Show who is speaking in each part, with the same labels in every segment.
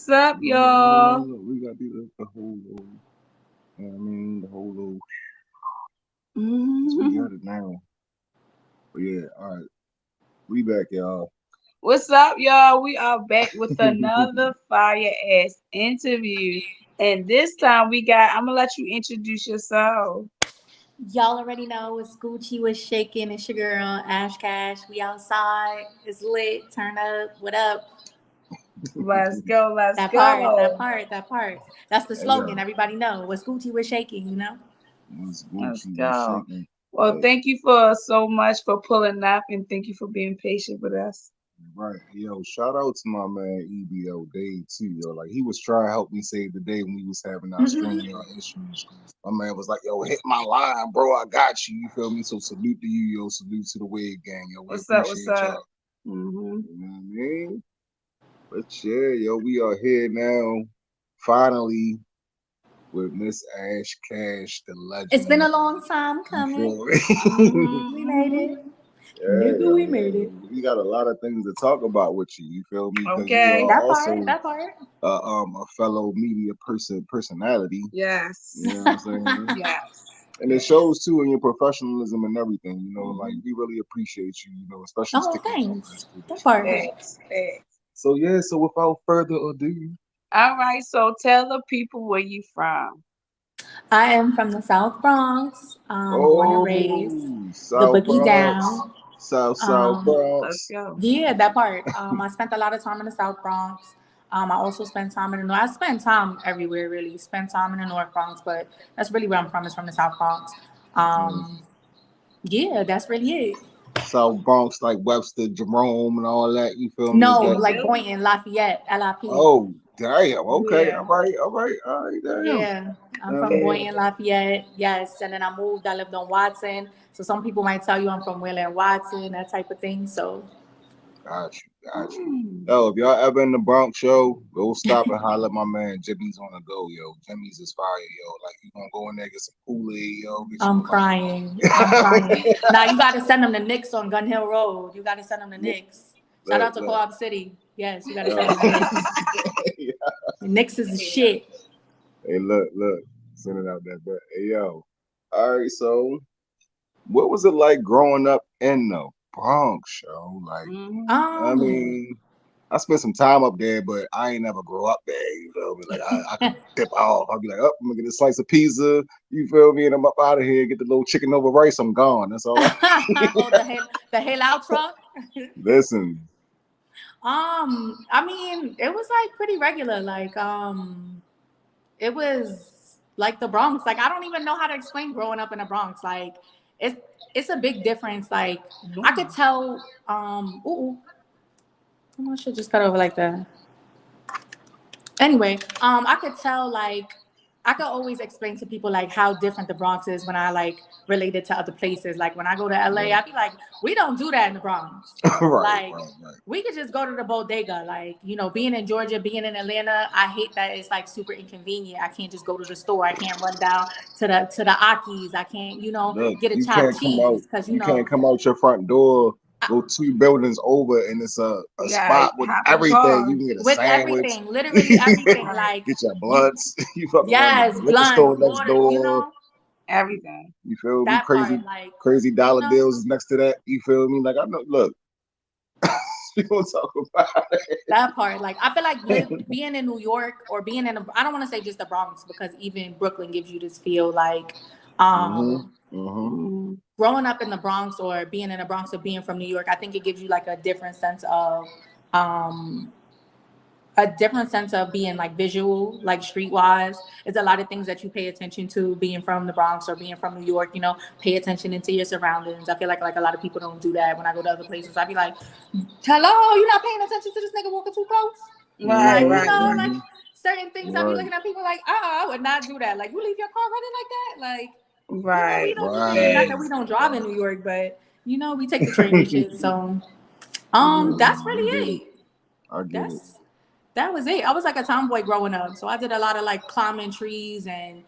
Speaker 1: What's up, y'all?
Speaker 2: We got the whole little, the whole little, we
Speaker 1: Mhm.
Speaker 2: got it now. But yeah, all right, we back, y'all.
Speaker 1: What's up, y'all? We are back with another fire ass interview. And this time I'm gonna let you introduce yourself.
Speaker 3: Y'all already know it's Gucci was shaking. It's your girl Ash Cash. We outside. It's lit. Turn up. What up?
Speaker 1: Let's go, let's
Speaker 3: That part. That
Speaker 1: go.
Speaker 3: part. That part. That's the
Speaker 2: Hey,
Speaker 3: slogan.
Speaker 2: yo,
Speaker 3: Everybody know. What's Gucci was shaking. You know.
Speaker 2: it's
Speaker 1: Let's
Speaker 2: Gucci, we
Speaker 1: go.
Speaker 2: shaking.
Speaker 1: Well,
Speaker 2: Uh,
Speaker 1: thank you for so much for pulling up and thank you for being patient with us.
Speaker 2: right, yo, shout out to my man EBO Dave too, yo. Like he was trying to help me save the day when we was having our string issues. My man was like, yo, hit my line, bro. I got you. You feel me? So salute to you, yo. Salute to the Wave Gang, yo. We
Speaker 1: What's up? What's
Speaker 2: appreciate
Speaker 1: up?
Speaker 2: y'all.
Speaker 1: Mm-hmm.
Speaker 2: You know what I mean? But yeah, yo, we are here now, finally, with Miss Ash Cash, the
Speaker 3: It's been
Speaker 2: legend.
Speaker 3: a long time
Speaker 2: You
Speaker 3: coming.
Speaker 2: feel me?
Speaker 3: We made
Speaker 1: Mm-hmm.
Speaker 3: it.
Speaker 2: Yeah,
Speaker 3: Nigga, we
Speaker 2: yo,
Speaker 3: made it.
Speaker 2: we got a lot of things to talk about with you. You feel me? Because you
Speaker 1: Okay.
Speaker 2: are
Speaker 3: That part.
Speaker 2: also
Speaker 3: That part.
Speaker 2: a fellow media personality.
Speaker 1: Yes.
Speaker 2: You know what I'm saying?
Speaker 1: Yes.
Speaker 2: And it
Speaker 1: Yes.
Speaker 2: shows too in your professionalism and everything. You know, like
Speaker 1: Mm-hmm.
Speaker 2: we really appreciate you. You know, especially
Speaker 3: Oh,
Speaker 2: sticking with all of
Speaker 3: thanks.
Speaker 2: this for
Speaker 3: That
Speaker 2: this. You know.
Speaker 3: part.
Speaker 1: Thanks. Thanks.
Speaker 2: So yeah. So without further ado,
Speaker 1: All right, so tell the people where you from.
Speaker 3: I am from the South Bronx. Born and raised.
Speaker 2: oh,
Speaker 3: The
Speaker 2: South
Speaker 3: boogie
Speaker 2: Bronx,
Speaker 3: down.
Speaker 2: South
Speaker 3: Um,
Speaker 1: Let's
Speaker 2: Bronx.
Speaker 1: go.
Speaker 3: Yeah, that part. I spent a lot of time in the South Bronx. I also spent time in the North. I spent time everywhere, really. Spent time in the North Bronx, but that's really where I'm from. Is from the South Bronx.
Speaker 2: Mm.
Speaker 3: Yeah, that's really it.
Speaker 2: South Bronx, like Webster, Jerome, and all that. You feel me? Is
Speaker 3: No,
Speaker 1: In
Speaker 2: that?
Speaker 1: the
Speaker 3: like
Speaker 1: building.
Speaker 3: Boynton, Lafayette, LIP.
Speaker 2: Oh, damn. Okay.
Speaker 3: Yeah,
Speaker 2: All right. Damn.
Speaker 3: yeah. I'm from
Speaker 2: Um,
Speaker 1: Okay.
Speaker 3: Boynton, Lafayette. Yes, and then I moved. I lived on Watson. So some people might tell you I'm from Wheeler and Watson, that type of thing. So
Speaker 2: got you.
Speaker 1: Mm.
Speaker 2: Yo, if y'all ever in the Bronx, show, go stop and holler at my man Jimmy's on the go, yo. Jimmy's is fire, yo. Like you gonna go in there get some Kool-Aid, yo. Get
Speaker 3: I'm
Speaker 2: you
Speaker 3: crying. I'm crying.
Speaker 2: like.
Speaker 3: Now you got to send them to Knicks on Gun Hill Road. You got to send them to
Speaker 2: look,
Speaker 3: Knicks. Shout
Speaker 2: look,
Speaker 3: out to
Speaker 2: look.
Speaker 3: Co-op City. Yes, you got to
Speaker 2: Yo.
Speaker 3: send them to Knicks. The Knicks is the
Speaker 1: Yeah.
Speaker 3: shit.
Speaker 2: Hey, look. Sending out that bet. Hey, yo. All right, so what was it like growing up in the Bronx, yo? Like,
Speaker 1: Mm-hmm.
Speaker 2: I
Speaker 3: Um,
Speaker 2: mean, I spent some time up there, but I ain't never grow up there. You feel me? Like, I could dip off. I'll be like, oh, I'm gonna get a slice of pizza. You feel me? And I'm up out of here. Get the little chicken over rice. I'm gone. That's all.
Speaker 3: oh, the Halo truck.
Speaker 2: Listen,
Speaker 3: I mean, it was like pretty regular. Like, it was like the Bronx. Like, I don't even know how to explain growing up in the Bronx. Like, it's it's a big difference. Like, I could
Speaker 1: Yeah.
Speaker 3: tell. Ooh, I should just cut over like that. Anyway, I could tell like I could always explain to people like how different the Bronx is when I like relate it to other places. Like when I go to LA,
Speaker 2: right,
Speaker 3: I be like, we don't do that in the Bronx.
Speaker 2: right,
Speaker 3: Like
Speaker 2: right.
Speaker 3: we could just go to the bodega. Like, you know, being in Georgia, being in Atlanta, I hate that it's like super inconvenient. I can't just go to the store. I can't run down to the Aki's. I can't,
Speaker 2: Look,
Speaker 3: get a
Speaker 2: you
Speaker 3: chopped
Speaker 2: can't come out.
Speaker 3: cheese because
Speaker 2: You can't come out your front door. Go 2 buildings over, and it's a
Speaker 1: Yeah,
Speaker 2: spot with
Speaker 1: hop in the
Speaker 2: everything.
Speaker 1: car.
Speaker 2: You can get a
Speaker 3: with
Speaker 2: sandwich.
Speaker 3: everything, literally everything.
Speaker 1: Right.
Speaker 3: Like
Speaker 2: Get your
Speaker 3: you,
Speaker 2: blunts. You fucking around the
Speaker 3: yes,
Speaker 2: liquor store
Speaker 3: blunts,
Speaker 2: next
Speaker 3: water,
Speaker 2: door.
Speaker 1: Everything.
Speaker 2: You feel me?
Speaker 3: that part. Like,
Speaker 2: Crazy
Speaker 3: you
Speaker 2: dollar
Speaker 3: know,
Speaker 2: bills is next to that. You feel me? Like I know. Look, we gonna talk about
Speaker 3: that part. Like, I feel like being in New York or being in, I don't want to say just the Bronx because even Brooklyn gives you this feel like,
Speaker 2: it.
Speaker 3: um,
Speaker 1: Mm-hmm.
Speaker 3: growing up in the Bronx or being in the Bronx or being from New York, I think it gives you like um, a different sense of being like visual, like streetwise. It's a lot of things that you pay attention to being from the Bronx or being from New York, pay attention into your surroundings. I feel like a lot of people don't do that when I go to other places. I'd be like, hello, you're not paying attention to this nigga walking too close?
Speaker 1: Right,
Speaker 3: Like,
Speaker 2: Mm-hmm,
Speaker 1: right, right.
Speaker 3: like
Speaker 2: mm-hmm.
Speaker 3: certain things I'd be
Speaker 2: Right,
Speaker 3: looking at people like, I would not do that. Like, you leave your car running like that? Like, we
Speaker 1: Right.
Speaker 3: don't even, not that we
Speaker 1: Thanks.
Speaker 3: don't drive in New York, but we take the train and shit. So
Speaker 1: Mm-hmm.
Speaker 3: that's
Speaker 2: I get
Speaker 3: really
Speaker 2: it.
Speaker 3: it.
Speaker 2: I get it.
Speaker 3: That was it. I was like a tomboy growing up, so I did a lot of like climbing trees and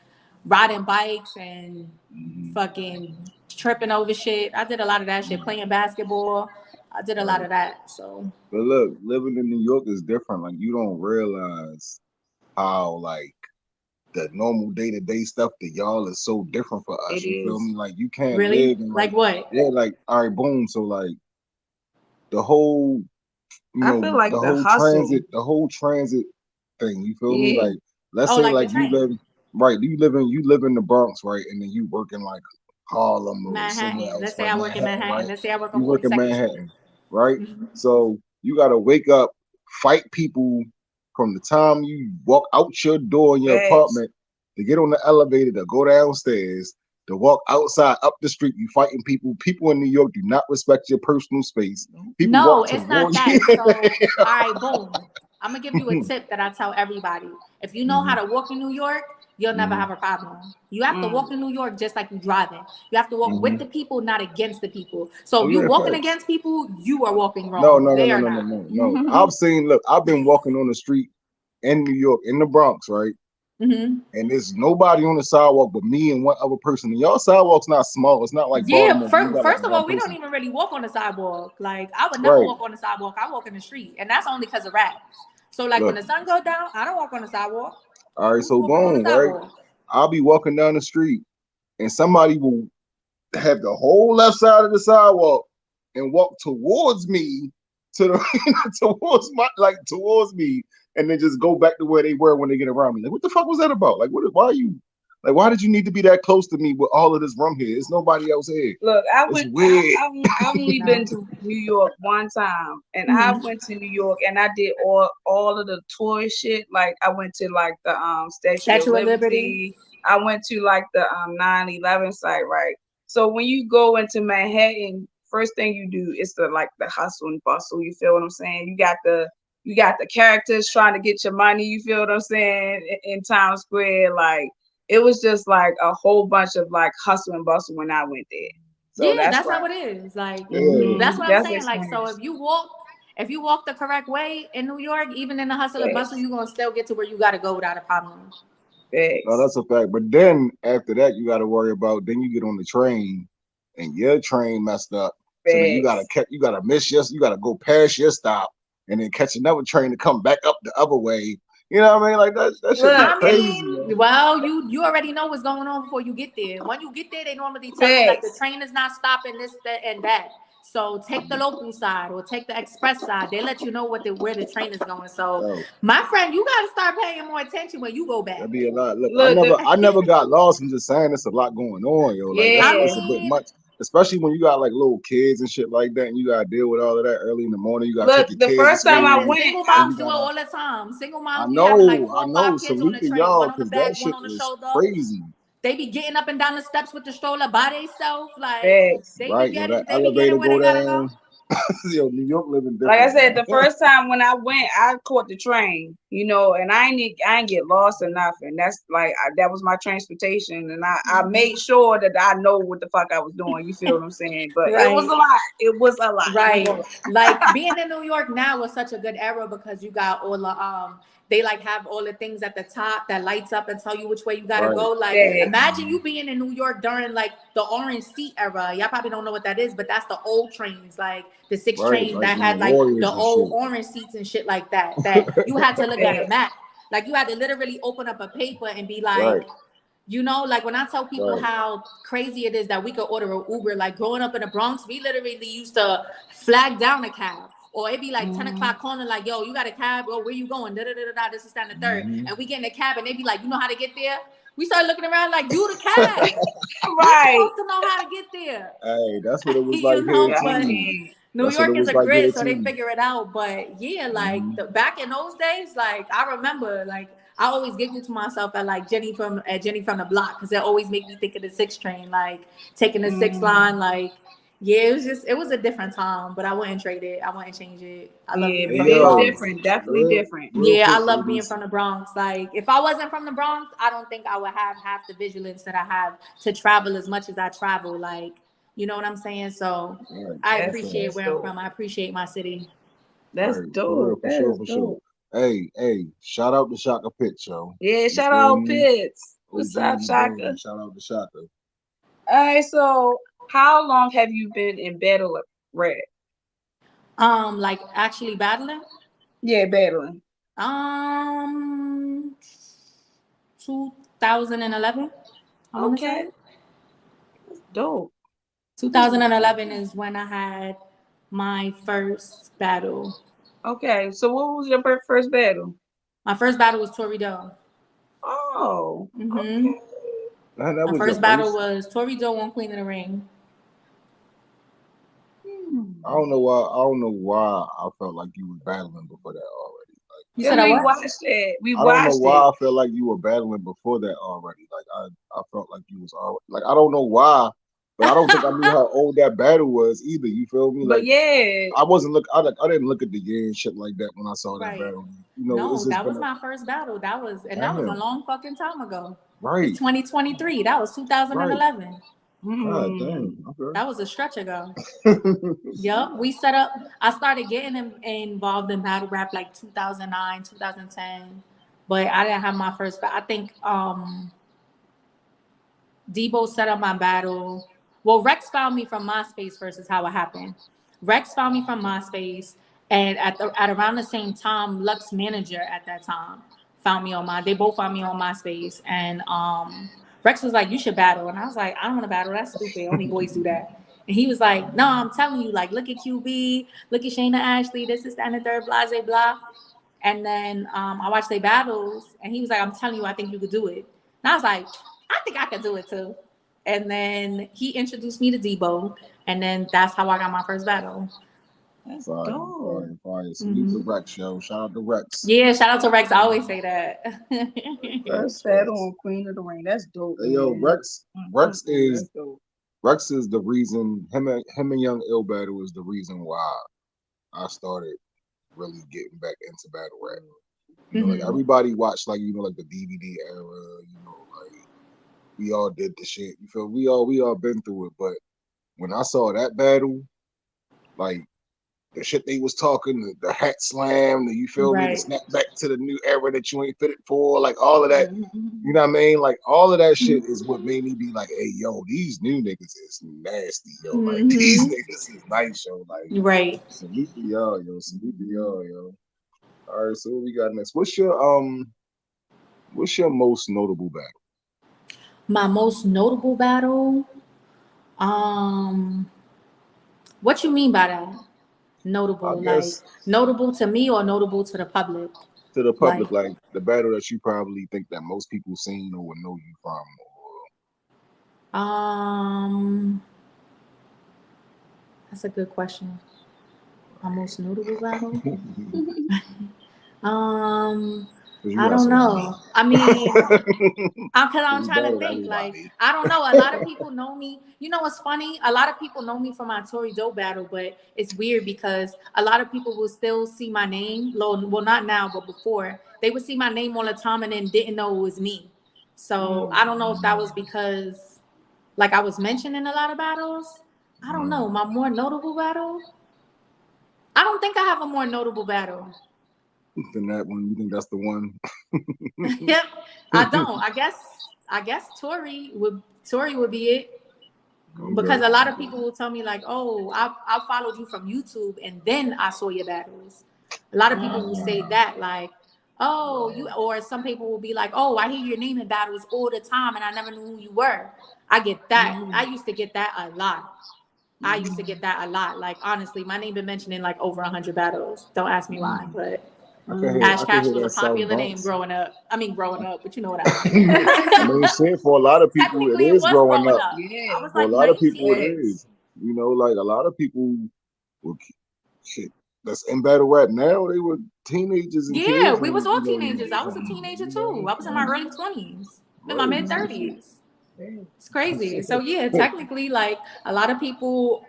Speaker 3: riding bikes and
Speaker 2: Mm-hmm.
Speaker 3: fucking tripping over shit. I did a lot of that shit, playing basketball. I did a lot of that. So,
Speaker 2: but look, living in New York is different. Like you don't realize how like the normal day-to-day stuff that y'all is so different for us.
Speaker 1: It
Speaker 2: You feel
Speaker 1: is.
Speaker 2: me? Like you can't
Speaker 3: really?
Speaker 2: live in
Speaker 3: Like what?
Speaker 2: yeah, like all right, boom. So like the whole
Speaker 1: I feel like the hustle.
Speaker 2: the whole transit thing. You feel me?
Speaker 1: Yeah.
Speaker 2: Like let's
Speaker 3: Oh,
Speaker 2: say
Speaker 3: like the
Speaker 2: like you
Speaker 3: train.
Speaker 2: live in the Bronx, right? And then you work in like Harlem or somewhere
Speaker 3: Manhattan.
Speaker 2: else,
Speaker 3: Let's say
Speaker 2: right?
Speaker 3: I work in
Speaker 2: Manhattan,
Speaker 3: Manhattan.
Speaker 2: right?
Speaker 3: Let's say I work on
Speaker 2: You work in
Speaker 3: 42nd Street.
Speaker 2: Manhattan, right?
Speaker 3: Mhm.
Speaker 2: So you gotta wake up, fight people from the time you walk out your door in your
Speaker 1: Facts.
Speaker 2: apartment to get on the elevator to go downstairs to walk outside up the street. You fighting people. People in New York do not respect your personal space. People
Speaker 3: No,
Speaker 2: walk
Speaker 3: it's not
Speaker 2: towards
Speaker 3: that.
Speaker 2: you.
Speaker 3: So, all right, boom. I'm gonna give you a tip that I tell everybody. If you know how to walk in New York, you'll never have a problem. You have to walk in New York just like you driving. You have to walk with the people, not against the people. So
Speaker 2: Oh
Speaker 3: if you
Speaker 2: yeah,
Speaker 3: walking
Speaker 2: facts.
Speaker 3: against people, you are walking
Speaker 2: No,
Speaker 3: wrong.
Speaker 2: no, no,
Speaker 3: They
Speaker 2: no,
Speaker 3: are
Speaker 2: no, no,
Speaker 3: not.
Speaker 2: no, no. Look, I've been walking on the street in New York, in the Bronx, right?
Speaker 3: Mm-hmm.
Speaker 2: And there's nobody on the sidewalk but me and one other person. And y'all sidewalk's not small. It's not like
Speaker 3: Yeah,
Speaker 2: Baltimore where you got like
Speaker 3: first of
Speaker 2: one
Speaker 3: all, we don't
Speaker 2: person.
Speaker 3: even really walk on the sidewalk. Like I would never
Speaker 2: Right.
Speaker 3: walk on the sidewalk. I walk in the street, and that's only because of rats. So like when
Speaker 2: Look,
Speaker 3: the sun goes down, I don't walk on the sidewalk.
Speaker 2: all right,
Speaker 3: Who's
Speaker 2: so
Speaker 3: walking on the
Speaker 2: boom, right?
Speaker 3: sidewalk?
Speaker 2: I'll be walking down the street and somebody will have the whole left side of the sidewalk and walk towards me to the towards me and then just go back to where they were when they get around me. Like, what the fuck was that about? Like, why are you like, why did you need to be that close to me with all of this rum here? There's nobody else here.
Speaker 1: Look,
Speaker 2: It's weird.
Speaker 1: I've only been to New York one time, and I
Speaker 3: Mhm.
Speaker 1: went to New York and I did all of the toy shit. Like I went to like the Statue of Liberty. I went to like the 9/11 site, right? So when you go into Manhattan, first thing you do is the like the hustle and bustle. You feel what I'm saying? You got the characters trying to get your money. You feel what I'm saying? In Times Square, like it was just like a whole bunch of like hustle and bustle when I went there. So
Speaker 3: Yeah,
Speaker 1: that's
Speaker 3: that's
Speaker 1: why.
Speaker 3: how it is. Like
Speaker 2: Yeah.
Speaker 3: that's what I'm
Speaker 1: That's
Speaker 3: saying. Like so,
Speaker 1: experience.
Speaker 3: if you walk the correct way in New York, even in the hustle and bustle,
Speaker 1: Facts.
Speaker 3: you're gonna still get to where you gotta go without a problem.
Speaker 2: No,
Speaker 1: Facts.
Speaker 2: that's a fact. But then after that, you got to worry about. Then you get on the train, and your train messed up. So then you
Speaker 1: Facts.
Speaker 2: gotta go past your stop, and then catch another train to come back up the other way. You know what I mean? Like that shit be
Speaker 1: Look,
Speaker 3: I
Speaker 2: crazy,
Speaker 3: mean,
Speaker 2: yo.
Speaker 3: well, you already know what's going on before you get there. When you get there, they normally tell you like the
Speaker 1: facts.
Speaker 3: train is not stopping this, that, and that. So take the local side or take the express side. They let you know where the train is going. So
Speaker 2: Yo,
Speaker 3: my friend, you gotta start paying more attention when you go back.
Speaker 2: that'd be a lot. Look,
Speaker 1: Look,
Speaker 2: I never got lost. I'm just saying, it's a lot going on, yo. Like
Speaker 3: I
Speaker 2: it's a bit
Speaker 3: mean,
Speaker 2: much, especially when you got like little kids and shit like that, and you gotta deal with all of that early in the morning. You gotta
Speaker 1: look.
Speaker 2: take your
Speaker 1: The
Speaker 2: kids to
Speaker 1: first time I
Speaker 2: school,
Speaker 3: listen,
Speaker 1: went,
Speaker 3: single
Speaker 2: and
Speaker 1: I
Speaker 3: moms
Speaker 2: you
Speaker 3: do it
Speaker 2: gotta.
Speaker 3: all the time. Single
Speaker 2: I
Speaker 3: moms be having like
Speaker 2: know,
Speaker 3: 4
Speaker 2: I
Speaker 3: or
Speaker 2: know.
Speaker 3: 5 kids on
Speaker 2: Salute
Speaker 3: the
Speaker 2: to
Speaker 3: train,
Speaker 2: y'all,
Speaker 3: one on the
Speaker 2: cause that
Speaker 3: back, one
Speaker 2: shit
Speaker 3: on the
Speaker 2: is
Speaker 3: shoulder.
Speaker 2: crazy.
Speaker 3: They be getting up and down the steps with the stroller by themselves. Like
Speaker 1: facts.
Speaker 2: Right, yo, that
Speaker 3: they be getting
Speaker 2: elevator
Speaker 3: where
Speaker 2: go
Speaker 3: they gotta go.
Speaker 2: down. Yo, New York living
Speaker 1: Like I
Speaker 2: different,
Speaker 1: said, the
Speaker 2: man.
Speaker 1: first time when I went, I caught the train, and I ain't get lost or nothing. That's like that was my transportation, and I made sure that I know what the fuck I was doing. You feel what I'm saying? But it was
Speaker 3: Right.
Speaker 1: a lot. It was a lot. I ain't
Speaker 3: Right.
Speaker 1: gonna lie.
Speaker 3: Like being in New York now is such a good era because you got all the they like have all the things at the top that lights up and tell you which way you gotta
Speaker 2: Right.
Speaker 3: go. Like
Speaker 1: Facts.
Speaker 3: imagine you being in New York during like the orange seat era. Y'all probably don't know what that is, but that's the old trains, like the 6
Speaker 2: Right,
Speaker 3: train
Speaker 2: like
Speaker 3: that
Speaker 2: in the
Speaker 3: had like the
Speaker 2: Warriors and
Speaker 3: old
Speaker 2: shit.
Speaker 3: orange seats and shit like that. That you had to look at a
Speaker 1: Facts.
Speaker 3: map. Like you had to literally open up a paper and be
Speaker 2: Right,
Speaker 3: like, like when I tell people
Speaker 2: right.
Speaker 3: how crazy it is that we could order an Uber, like growing up in the Bronx, we literally used to flag down a cab. Or it'd be like 10 o'clock calling, like, yo, you got a cab? Oh, where you going? Da, da, da, da, this is down the third.
Speaker 2: Mm-hmm.
Speaker 3: And we get in the cab and they'd be like, you know how to get there? We started looking around like, you the cab. You're
Speaker 1: Right.
Speaker 3: supposed to know how to get there.
Speaker 2: Hey, that's what it was like
Speaker 3: You
Speaker 2: here
Speaker 3: know,
Speaker 1: Yeah, I
Speaker 3: but
Speaker 2: too.
Speaker 1: can't.
Speaker 3: New
Speaker 2: That's what
Speaker 3: York
Speaker 2: it
Speaker 3: is
Speaker 2: was
Speaker 3: a
Speaker 2: like here
Speaker 3: grid, so they
Speaker 2: too.
Speaker 3: figure it out. But yeah, like
Speaker 2: Mm-hmm.
Speaker 3: back in those days, like I remember, like I always giggle to myself at Jenny from the Block because it always make me think of the 6 train, like taking the 6 line. Like yeah, it was a different time, but I wouldn't trade it. I wouldn't change it. I love
Speaker 1: Yeah,
Speaker 3: being
Speaker 2: Hey
Speaker 3: from the
Speaker 1: it's
Speaker 2: yo,
Speaker 3: Bronx.
Speaker 1: different. Definitely different.
Speaker 2: real
Speaker 3: Yeah, I
Speaker 2: quick,
Speaker 3: love being
Speaker 2: ladies.
Speaker 3: from the Bronx. Like if I wasn't from the Bronx, I don't think I would have half the vigilance that I have to travel as much as I travel. Like you know what I'm saying? So
Speaker 2: Right,
Speaker 3: I appreciate
Speaker 1: That's
Speaker 3: where I'm
Speaker 1: dope.
Speaker 3: from. I appreciate my city.
Speaker 1: That's
Speaker 2: right, for real,
Speaker 1: dope.
Speaker 2: for
Speaker 1: That
Speaker 2: sure,
Speaker 1: is
Speaker 2: for sure.
Speaker 1: dope.
Speaker 2: Hey, shout out to Shaka Pitts, yo.
Speaker 1: Yeah,
Speaker 2: You
Speaker 1: shout
Speaker 2: feel
Speaker 1: out
Speaker 2: me?
Speaker 1: Pitts. What's
Speaker 2: OGs
Speaker 1: up,
Speaker 2: in the
Speaker 1: Shaka?
Speaker 2: building. Shout out to Shaka.
Speaker 1: All right, so how long have you been in Battle Red?
Speaker 3: Like actually battling?
Speaker 1: Yeah, battling.
Speaker 3: 2011. I want to say.
Speaker 1: That's dope.
Speaker 3: 2011 is when I had my first battle.
Speaker 1: Okay, so what was your first battle?
Speaker 3: My first battle was Tori Doe.
Speaker 1: Oh.
Speaker 3: Mm-hmm.
Speaker 1: Okay.
Speaker 3: My first battle was Tori Doe on Queen of the Ring.
Speaker 2: I don't know why I felt like you were battling before that already. Like,
Speaker 3: you said
Speaker 1: we watched it.
Speaker 2: I don't know why I felt like you were battling before that already. Like I felt like you was already like I don't know why, but I don't think I knew how old that battle was either. You feel me?
Speaker 1: But
Speaker 2: like,
Speaker 1: yeah,
Speaker 2: I wasn't I didn't look at the year and shit like that when I saw that battle. You know,
Speaker 3: no, that was my first battle. That was a long fucking time ago.
Speaker 2: Right.
Speaker 3: It's 2023. That was 2011.
Speaker 2: Right. God damn. Okay.
Speaker 3: That was a stretch ago. Yup. We set up. I started getting involved in battle rap like 2009, 2010, but I didn't have my first. I think Debo set up my battle. Well, Rex found me from MySpace first. Is how it happened. Rex found me from MySpace, and at around the same time, Lux manager at that time found me on They both found me on MySpace, and Rex was like, "You should battle," and I was like, "I don't want to battle. That's stupid. Only boys do that." And he was like, "No, I'm telling you. Like, look at QB, look at Shayna Ashley. This is and the third, blah, blah, blah." And then I watched their battles, and he was like, "I'm telling you, I think you could do it." And I was like, "I think I could do it too." And then he introduced me to Debo, and then that's how I got my first battle.
Speaker 1: That's
Speaker 2: fire. Salute to Rex, yo. Shout out to Rex.
Speaker 3: Yeah, shout out to Rex. I always say that.
Speaker 1: First battle on Queen of the Ring. That's dope.
Speaker 2: Hey, yo, Rex is the reason him and Young Ill battle is the reason why I started really getting back into battle rap. You know, like everybody watched like, you know, like the DVD era, you know, like we all did the shit. You feel we all been through it. But when I saw that battle, like the shit they was talking, the hat slam, you feel me, the snap back to the new era that you ain't fitted for, like all of that, you know what I mean? Like all of that shit is what made me be like, hey, yo, these new niggas is nasty, yo. Like these niggas is nice, yo. Like salute to y'all, yo. Salute to y'all, yo. All right, so what we got next? What's your most notable battle?
Speaker 3: My most notable battle? What you mean by that? Notable, like notable to me or notable to the public?
Speaker 2: To the public, like the battle that you probably think that most people seen or would know you from.
Speaker 3: That's a good question. My most notable battle? I don't know. I mean, because I'm trying to think. Like, I don't know. A lot of people know me. You know what's funny? A lot of people know me from my Tori Doe battle, but it's weird because a lot of people will still see my name. Well, not now, but before. They would see my name all the time and then didn't know it was me. So I don't know if that was because, like, I was mentioned in a lot of battles. I don't know. My more notable battle? I don't think I have a more notable battle.
Speaker 2: Than that one, you think that's the one?
Speaker 3: Yep, I don't. I guess Tori would be it, because a lot of people will tell me like, "Oh, I followed you from YouTube and then I saw your battles." A lot of people will say that, like, "Oh, you," or some people will be like, "Oh, I hear your name in battles all the time and I never knew who you were." I get that. I used to get that a lot. Like, honestly, my name been mentioned in like over 100 battles. Don't ask me why, but. Ash Cash was a popular name growing up. I mean, but you know what I mean.
Speaker 2: I mean, shit, for a lot of people, it is growing up.
Speaker 3: Yeah. I was
Speaker 2: for
Speaker 3: like
Speaker 2: a lot
Speaker 3: 19.
Speaker 2: of people, it is. You know, like a lot of people will shit that's in battle rap now. They were teenagers. And kids
Speaker 3: we was all teenagers. I was a teenager too. I was in my early 20s, in my mid 30s. It's crazy. So yeah, technically, like a lot of people.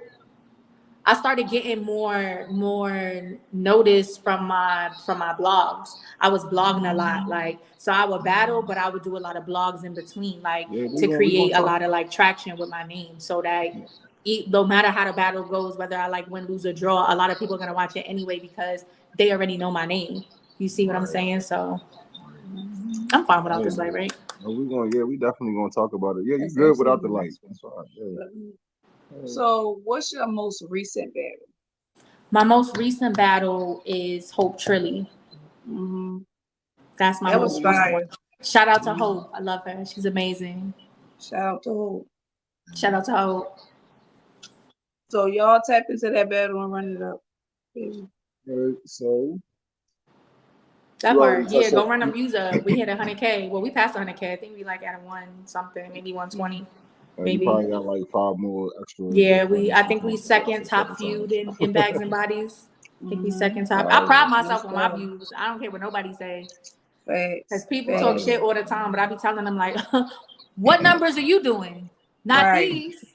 Speaker 3: I started getting more notice from my blogs. I was blogging a lot, like, so I would battle, but I would do a lot of blogs in between, like to create a lot of like traction with my name, so that no matter how the battle goes, whether I like win, lose, or draw, a lot of people are gonna watch it anyway because they already know my name. You see what I'm saying? So I'm fine without this light, right?
Speaker 2: No, we definitely gonna talk about it. Yeah, you good without the light. That's fine. Yeah.
Speaker 1: So, what's your most recent battle?
Speaker 3: My most recent battle is Hope Trilly.
Speaker 1: Mm-hmm.
Speaker 3: That's my most recent one. Shout out to Hope. I love her. She's amazing.
Speaker 1: Shout out to Hope.
Speaker 3: Shout out to Hope.
Speaker 1: So y'all tap into that battle and run it up.
Speaker 2: Right, so
Speaker 3: that part, yeah, go run them views up. We hit 100K. Well, we passed 100K. I think we like at 1 something, maybe 120. Maybe.
Speaker 2: You probably got like 5 more extra.
Speaker 3: Yeah, I think we second top viewed in Bags and Bodies. I think we second top. I pride myself on my views. I don't care what nobody say. Because people talk shit all the time, but I be telling them like, what numbers are you doing? Not these.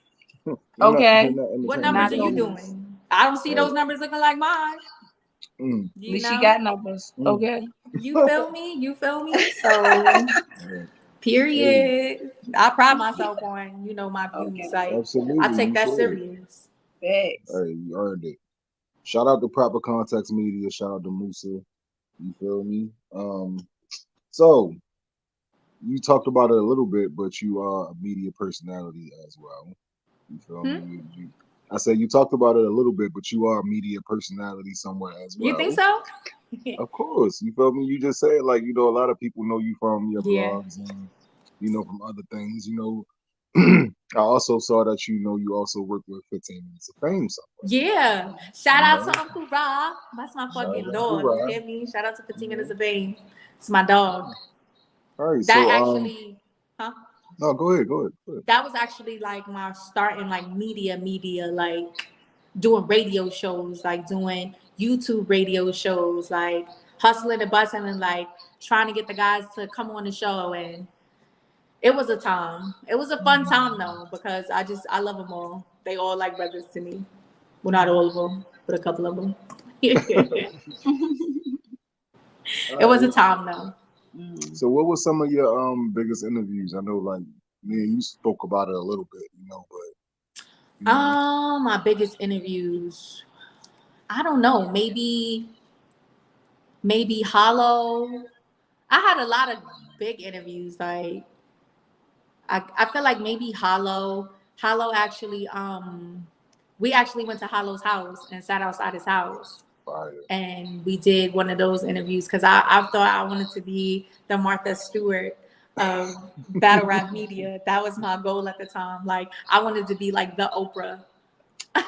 Speaker 1: Okay.
Speaker 3: What numbers are you doing? I don't see those numbers looking like mine.
Speaker 1: You know? She got numbers. Okay.
Speaker 3: You feel me? You feel me? So period. I pride myself on, my views. Like absolutely. I take that serious.
Speaker 2: Hey, you earned it. Shout out to Proper Context Media. Shout out to Musa. You feel me? So you talked about it a little bit, but you are a media personality as well. You feel me? I said you talked about it a little bit, but you are a media personality somewhere as well.
Speaker 3: You think so?
Speaker 2: Of course. You feel me? You just said like, a lot of people know you from your blogs and, from other things, I also saw that, you also work with 15 Minutes of Fame somewhere.
Speaker 3: Yeah. Shout out to Uncle Rob. That's my fucking dog. You hear me? Shout out to 15 Minutes of Fame. It's my dog.
Speaker 2: All right.
Speaker 3: That actually,
Speaker 2: No, go ahead.
Speaker 3: That was actually like my start in like media, like doing radio shows, like doing YouTube radio shows, like hustling and bustling and like trying to get the guys to come on the show. And it was a time. It was a fun time though, because I love them all. They all like brothers to me. Well, not all of them, but a couple of them. It was a time though.
Speaker 2: So what was some of your biggest interviews? I know like me and you spoke about it a little bit, but
Speaker 3: my biggest interviews, I don't know, maybe Hollow. I had a lot of big interviews. Like I feel like maybe Hollow actually we actually went to Hollow's house and sat outside his house. And we did one of those interviews because I thought I wanted to be the Martha Stewart of battle rap media. That was my goal at the time. Like I wanted to be like the Oprah.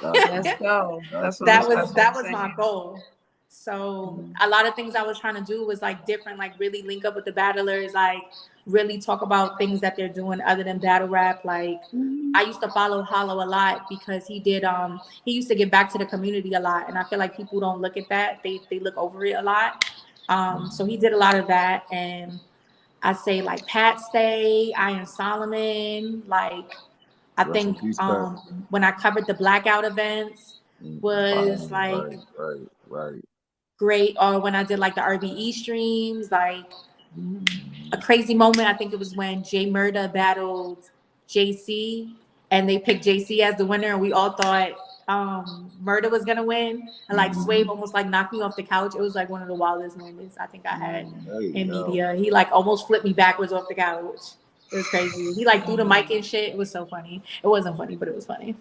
Speaker 1: Let's go.
Speaker 3: That was my goal. So a lot of things I was trying to do was like different, like really link up with the battlers, like really talk about things that they're doing other than battle rap. Like I used to follow Hollow a lot because he used to give back to the community a lot. And I feel like people don't look at that. They look over it a lot. So he did a lot of that. And I say like Pat Stay, Iron Solomon, like I think when I covered the blackout events was like great. Or when I did like the RBE streams, like a crazy moment. I think it was when Jay Murda battled JC and they picked JC as the winner, and we all thought Murda was gonna win, and like Swave almost like knocked me off the couch. It was like one of the wildest moments I think I had in media. He like almost flipped me backwards off the couch. It was crazy. He like threw the mic and shit. It was so funny. It wasn't funny, but it was funny.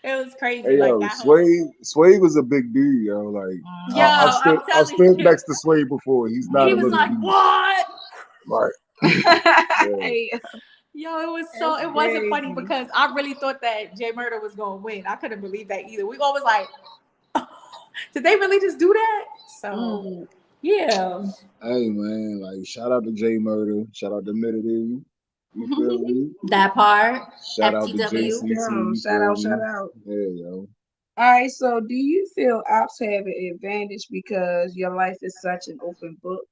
Speaker 3: It was crazy.
Speaker 2: Hey, yo, Swave was a big dude, yo. Like, I've stood next to Swave before. He's not.
Speaker 3: He was like, dude. What?
Speaker 2: Right.
Speaker 3: Yo, it wasn't funny because I really thought that Jay Murda was gonna win. I couldn't believe that either. We always like, did they really just do that? So. Yeah.
Speaker 2: Hey man, like shout out to Jay Murda, shout out to Midity. You feel me?
Speaker 3: That part.
Speaker 2: Shout out to JCC.
Speaker 1: Shout out.
Speaker 2: Yeah, yo.
Speaker 1: All right, so do you feel ops have an advantage because your life is such an open book?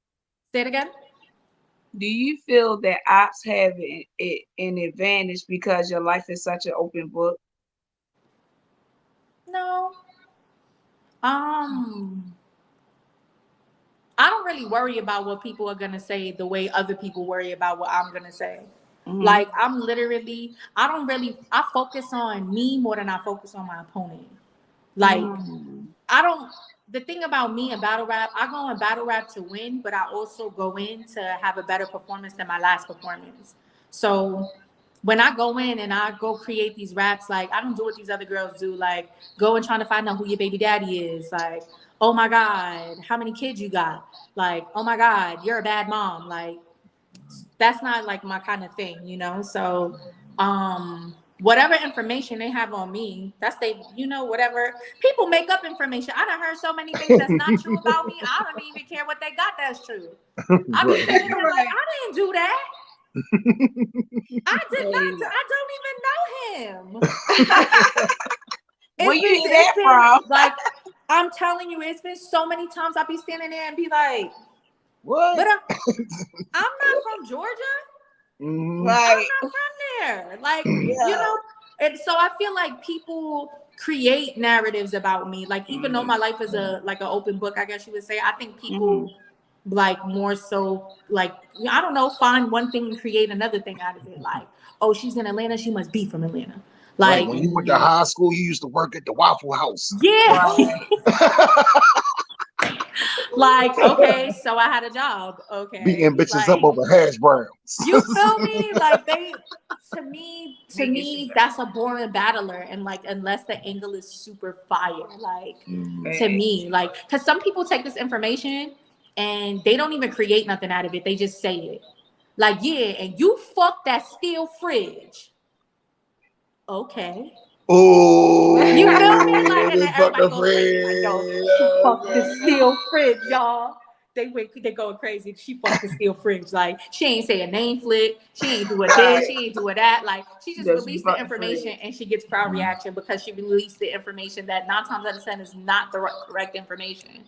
Speaker 3: Say it again.
Speaker 1: Do you feel that ops have an advantage because your life is such an open book?
Speaker 3: No. I don't really worry about what people are going to say the way other people worry about what I'm going to say. Like, I focus on me more than I focus on my opponent. Like, the thing about me in battle rap, I go in battle rap to win, but I also go in to have a better performance than my last performance. So when I go in and I go create these raps, like I don't do what these other girls do, like go and trying to find out who your baby daddy is, like, oh my God, how many kids you got? Like, oh my God, you're a bad mom. Like, that's not like my kind of thing, you know? So, whatever information they have on me, that's whatever. People make up information. I done heard so many things that's not true about me. I don't even care what they got that's true. I be thinking like, I didn't do that. I did not. I don't even know him.
Speaker 1: Where you hear that from?
Speaker 3: Like, I'm telling you, it's been so many times I be standing there and be like,
Speaker 2: what?
Speaker 3: But I'm not from Georgia.
Speaker 1: Right.
Speaker 3: I'm not from there. Like, you know, and so I feel like people create narratives about me. Like, even though my life is an open book, I guess you would say, I think people like more so like, I don't know, find one thing and create another thing out of it. Like, oh, she's in Atlanta, she must be from Atlanta. Like,
Speaker 2: when you went to high school, you used to work at the Waffle House.
Speaker 3: Yeah. Like, okay, so I had a job. Okay.
Speaker 2: Beating bitches up over hash browns.
Speaker 3: You feel me? Like, to me, that's a boring battler. And like, unless the angle is super fire, like to me, like, because some people take this information and they don't even create nothing out of it. They just say it. Like, yeah, and you fucked that steel fridge. Okay.
Speaker 2: Oh,
Speaker 3: you feel me? Like, and then everybody goes crazy. Like, yo, she fucked the steel fridge, y'all. They going crazy. She fucked the steel fridge. Like, she ain't say a name flick. She ain't doing this. She ain't doing that. Like, she just released the information and she gets crowd reaction because she released the information that 9 times out of 10 is not the correct information.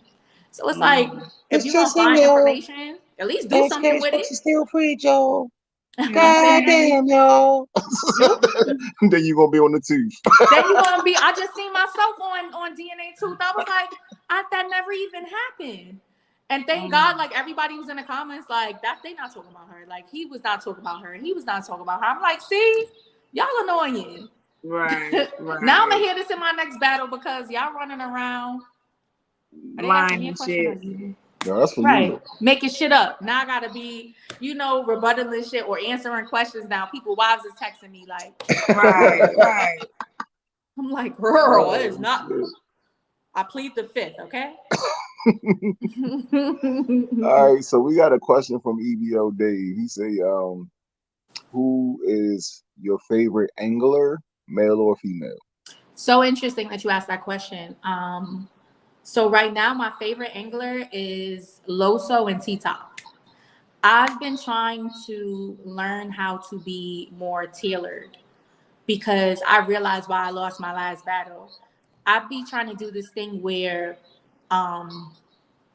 Speaker 3: So it's like, if you want to find information, at least do something with it.
Speaker 2: Steel fridge, y'all. God damn, y'all. Then you're gonna be on the tooth.
Speaker 3: Then you're gonna be. I just seen myself on DNA Tooth. I was like, that never even happened. And thank God, like everybody was in the comments, like that they not talking about her. Like he was not talking about her. He was not talking about her. I'm like, see, y'all annoying.
Speaker 1: Right.
Speaker 3: Now I'm gonna hear this in my next battle because y'all running around.
Speaker 1: Lying and shit.
Speaker 2: No, that's for
Speaker 3: you. Making shit up. Now I gotta be, rebuttaling shit or answering questions now. People wives is texting me like,
Speaker 1: right.
Speaker 3: I'm like, girl, it is not. I plead the fifth, okay?
Speaker 2: All right, so we got a question from EBO Dave. He say, who is your favorite angler, male or female?
Speaker 3: So interesting that you asked that question. So right now, my favorite angler is Loso and T-Top. I've been trying to learn how to be more tailored because I realized why I lost my last battle. I'd be trying to do this thing where I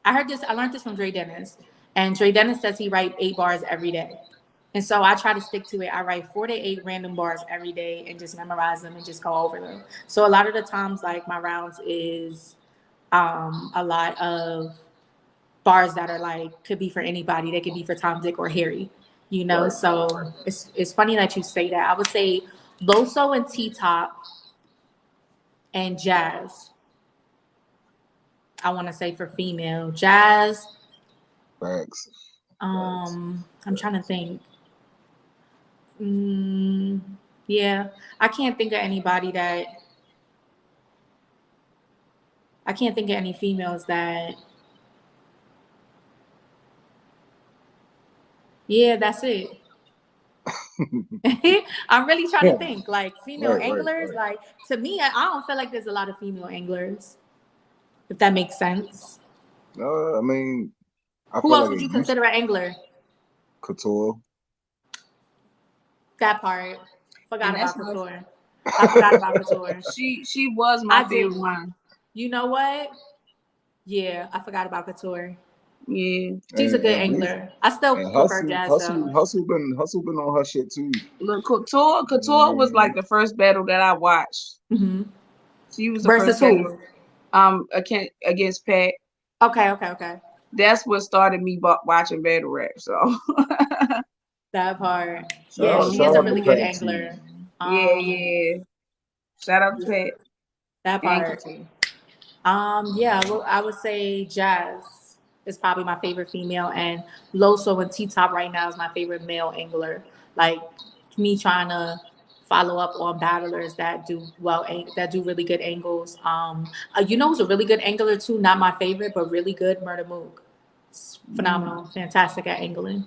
Speaker 3: learned this from Dre Dennis. And Dre Dennis says he writes 8 bars every day. And so I try to stick to it. I write 4 to 8 random bars every day and just memorize them and just go over them. So a lot of the times, like my rounds is a lot of bars that are like could be for anybody. They could be for Tom, Dick, or Harry, Right. So it's funny that you say that. I would say Loso and T-Top and Jazz. I want to say for female Jazz.
Speaker 2: Thanks.
Speaker 3: I'm trying to think. Yeah, I can't think of anybody that. I can't think of any females that. Yeah, that's it. I'm really trying to think. Like female anglers, like to me, I don't feel like there's a lot of female anglers. If that makes sense.
Speaker 2: I mean,
Speaker 3: who else would you consider an angler?
Speaker 2: Couture.
Speaker 3: That part. Forgot about Couture. I forgot about Couture.
Speaker 1: She was my favorite one.
Speaker 3: You know what? Yeah, I forgot about Couture.
Speaker 1: Yeah,
Speaker 3: she's a good angler. I still prefer Jazz.
Speaker 2: Hustle been on her shit too.
Speaker 1: Look, Couture was like the first battle that I watched.
Speaker 3: Mm-hmm.
Speaker 1: She was the first battle. Against Pat.
Speaker 3: Okay.
Speaker 1: That's what started me watching battle rap. So
Speaker 3: that part. Yeah, she is a really good angler.
Speaker 1: Yeah. Shout out to Pat.
Speaker 3: That part. Yeah, well, I would say Jazz is probably my favorite female, and Loso and T-Top right now is my favorite male angler. Like me trying to follow up on battlers that do really good angles. You know who's a really good angler too? Not my favorite, but really good. Murder Mook. Phenomenal, fantastic at angling,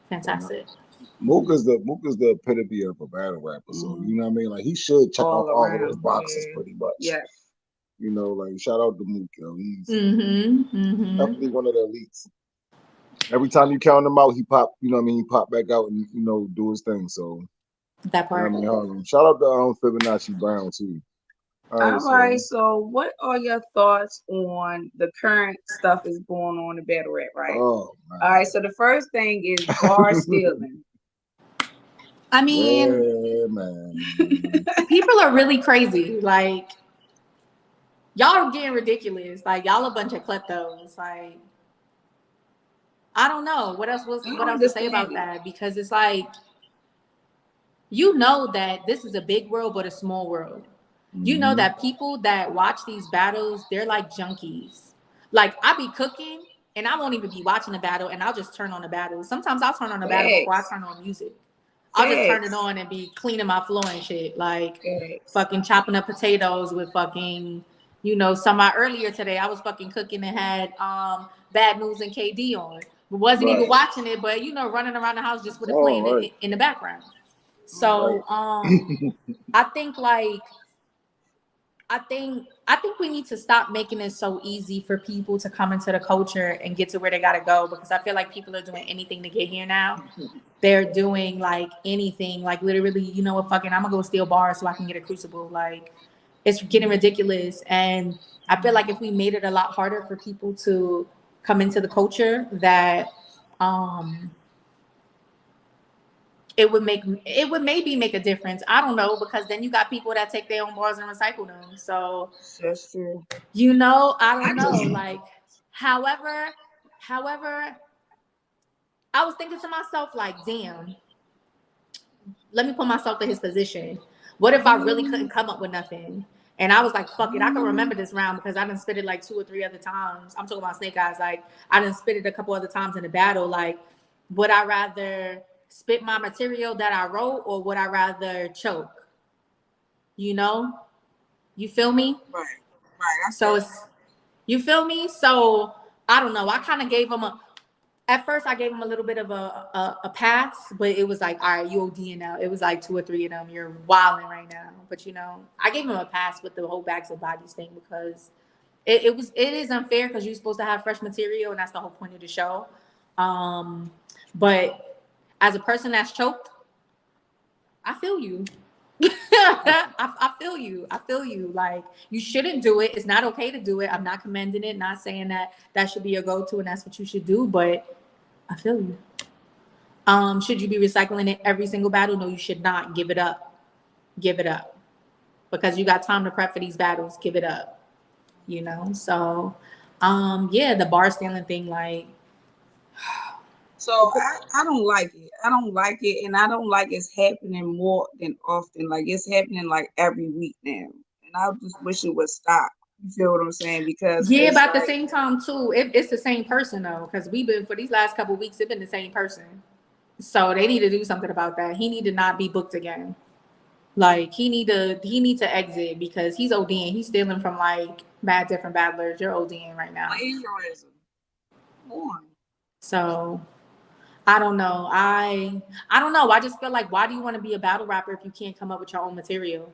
Speaker 3: fantastic.
Speaker 2: Mook is the epitome of a battle rapper. So you know what I mean? Like he should check off all of those boxes pretty much.
Speaker 1: Yes.
Speaker 2: You know, like shout out to Mook, yo. He's definitely one of the elites. Every time you count him out, he pop. You know what I mean? He pop back out and do his thing. So
Speaker 3: that part.
Speaker 2: You know what I mean? Shout out to Fibonacci Brown too.
Speaker 1: All right. So what are your thoughts on the current stuff that's going on in battle rap, right?
Speaker 2: Oh, man.
Speaker 1: All right. So the first thing is bar stealing.
Speaker 3: I mean,
Speaker 2: man.
Speaker 3: People are really crazy. Like, y'all are getting ridiculous. Like, y'all a bunch of kleptos. Like, I don't know what else to say about that, because it's like, you know that this is a big world but a small world. You know that people that watch these battles, they're like junkies. Like, I be cooking and I won't even be watching the battle, and I'll just turn on the battle. Sometimes I'll turn on the battle before I turn on music. I'll just turn it on and be cleaning my floor and shit. Like, fucking chopping up potatoes with fucking, earlier today I was fucking cooking and had Bad News and KD on. Wasn't even watching it, but running around the house just with it playing in the background. So I think we need to stop making it so easy for people to come into the culture and get to where they gotta go, because I feel like people are doing anything to get here now. They're doing like anything, like literally, fucking I'm gonna go steal bars so I can get a Crucible. Like, it's getting ridiculous. And I feel like if we made it a lot harder for people to come into the culture, that it would maybe make a difference. I don't know, because then you got people that take their own bars and recycle them. So
Speaker 1: that's true.
Speaker 3: I don't know. Like, however, I was thinking to myself, like, damn, let me put myself in his position. What if I really couldn't come up with nothing? And I was like, fuck it, I can remember this round because I done spit it like 2 or 3 other times. I'm talking about Snake Eyes. Like, I done spit it a couple other times in the battle. Like, would I rather spit my material that I wrote, or would I rather choke? You feel me?
Speaker 1: Right.
Speaker 3: So you feel me? So I don't know. I kind of gave him at first I gave him a little bit of a pass, but it was like, all right, you ODing now. It was like 2 or 3 of them. You're wilding right now. But I gave him a pass with the whole bags of bodies thing, because it is unfair, because you're supposed to have fresh material, and that's the whole point of the show. But as a person that's choked, I feel you. I feel you. Like, you shouldn't do it. It's not okay to do it. I'm not commending it, not saying that should be your go-to and that's what you should do, but I feel you. Should you be recycling it every single battle? No, you should not. Give it up. Because you got time to prep for these battles. Give it up. So the bar stealing thing, like,
Speaker 1: so I don't like it. And I don't like it's happening more than often. Like, it's happening like every week now. And I just wish it would stop. You feel what I'm saying? Because
Speaker 3: but at the same time too, it's the same person though. Because we've been, for these last couple of weeks, it's been the same person. So they need to do something about that. He need to not be booked again. Like, he need to exit, because he's ODing. He's stealing from like mad different battlers. You're ODing right now. So I don't know. I don't know. I just feel like, why do you want to be a battle rapper if you can't come up with your own material?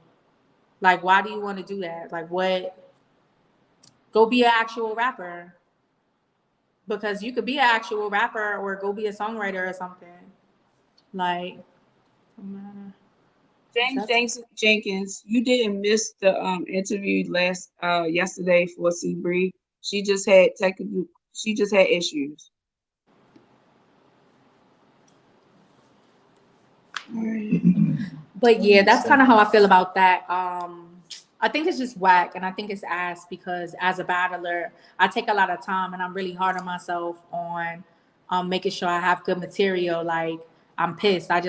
Speaker 3: Like, why do you want to do that? Like, what? Go be an actual rapper. Because you could be an actual rapper, or go be a songwriter or something. Like,
Speaker 1: James Jenkins, you didn't miss the interview yesterday for C Bree. She just had issues.
Speaker 3: But yeah, that's kind of how I feel about that. I think it's just whack, and I think it's ass, because as a battler, I take a lot of time and I'm really hard on myself on making sure I have good material. Like, I'm pissed. I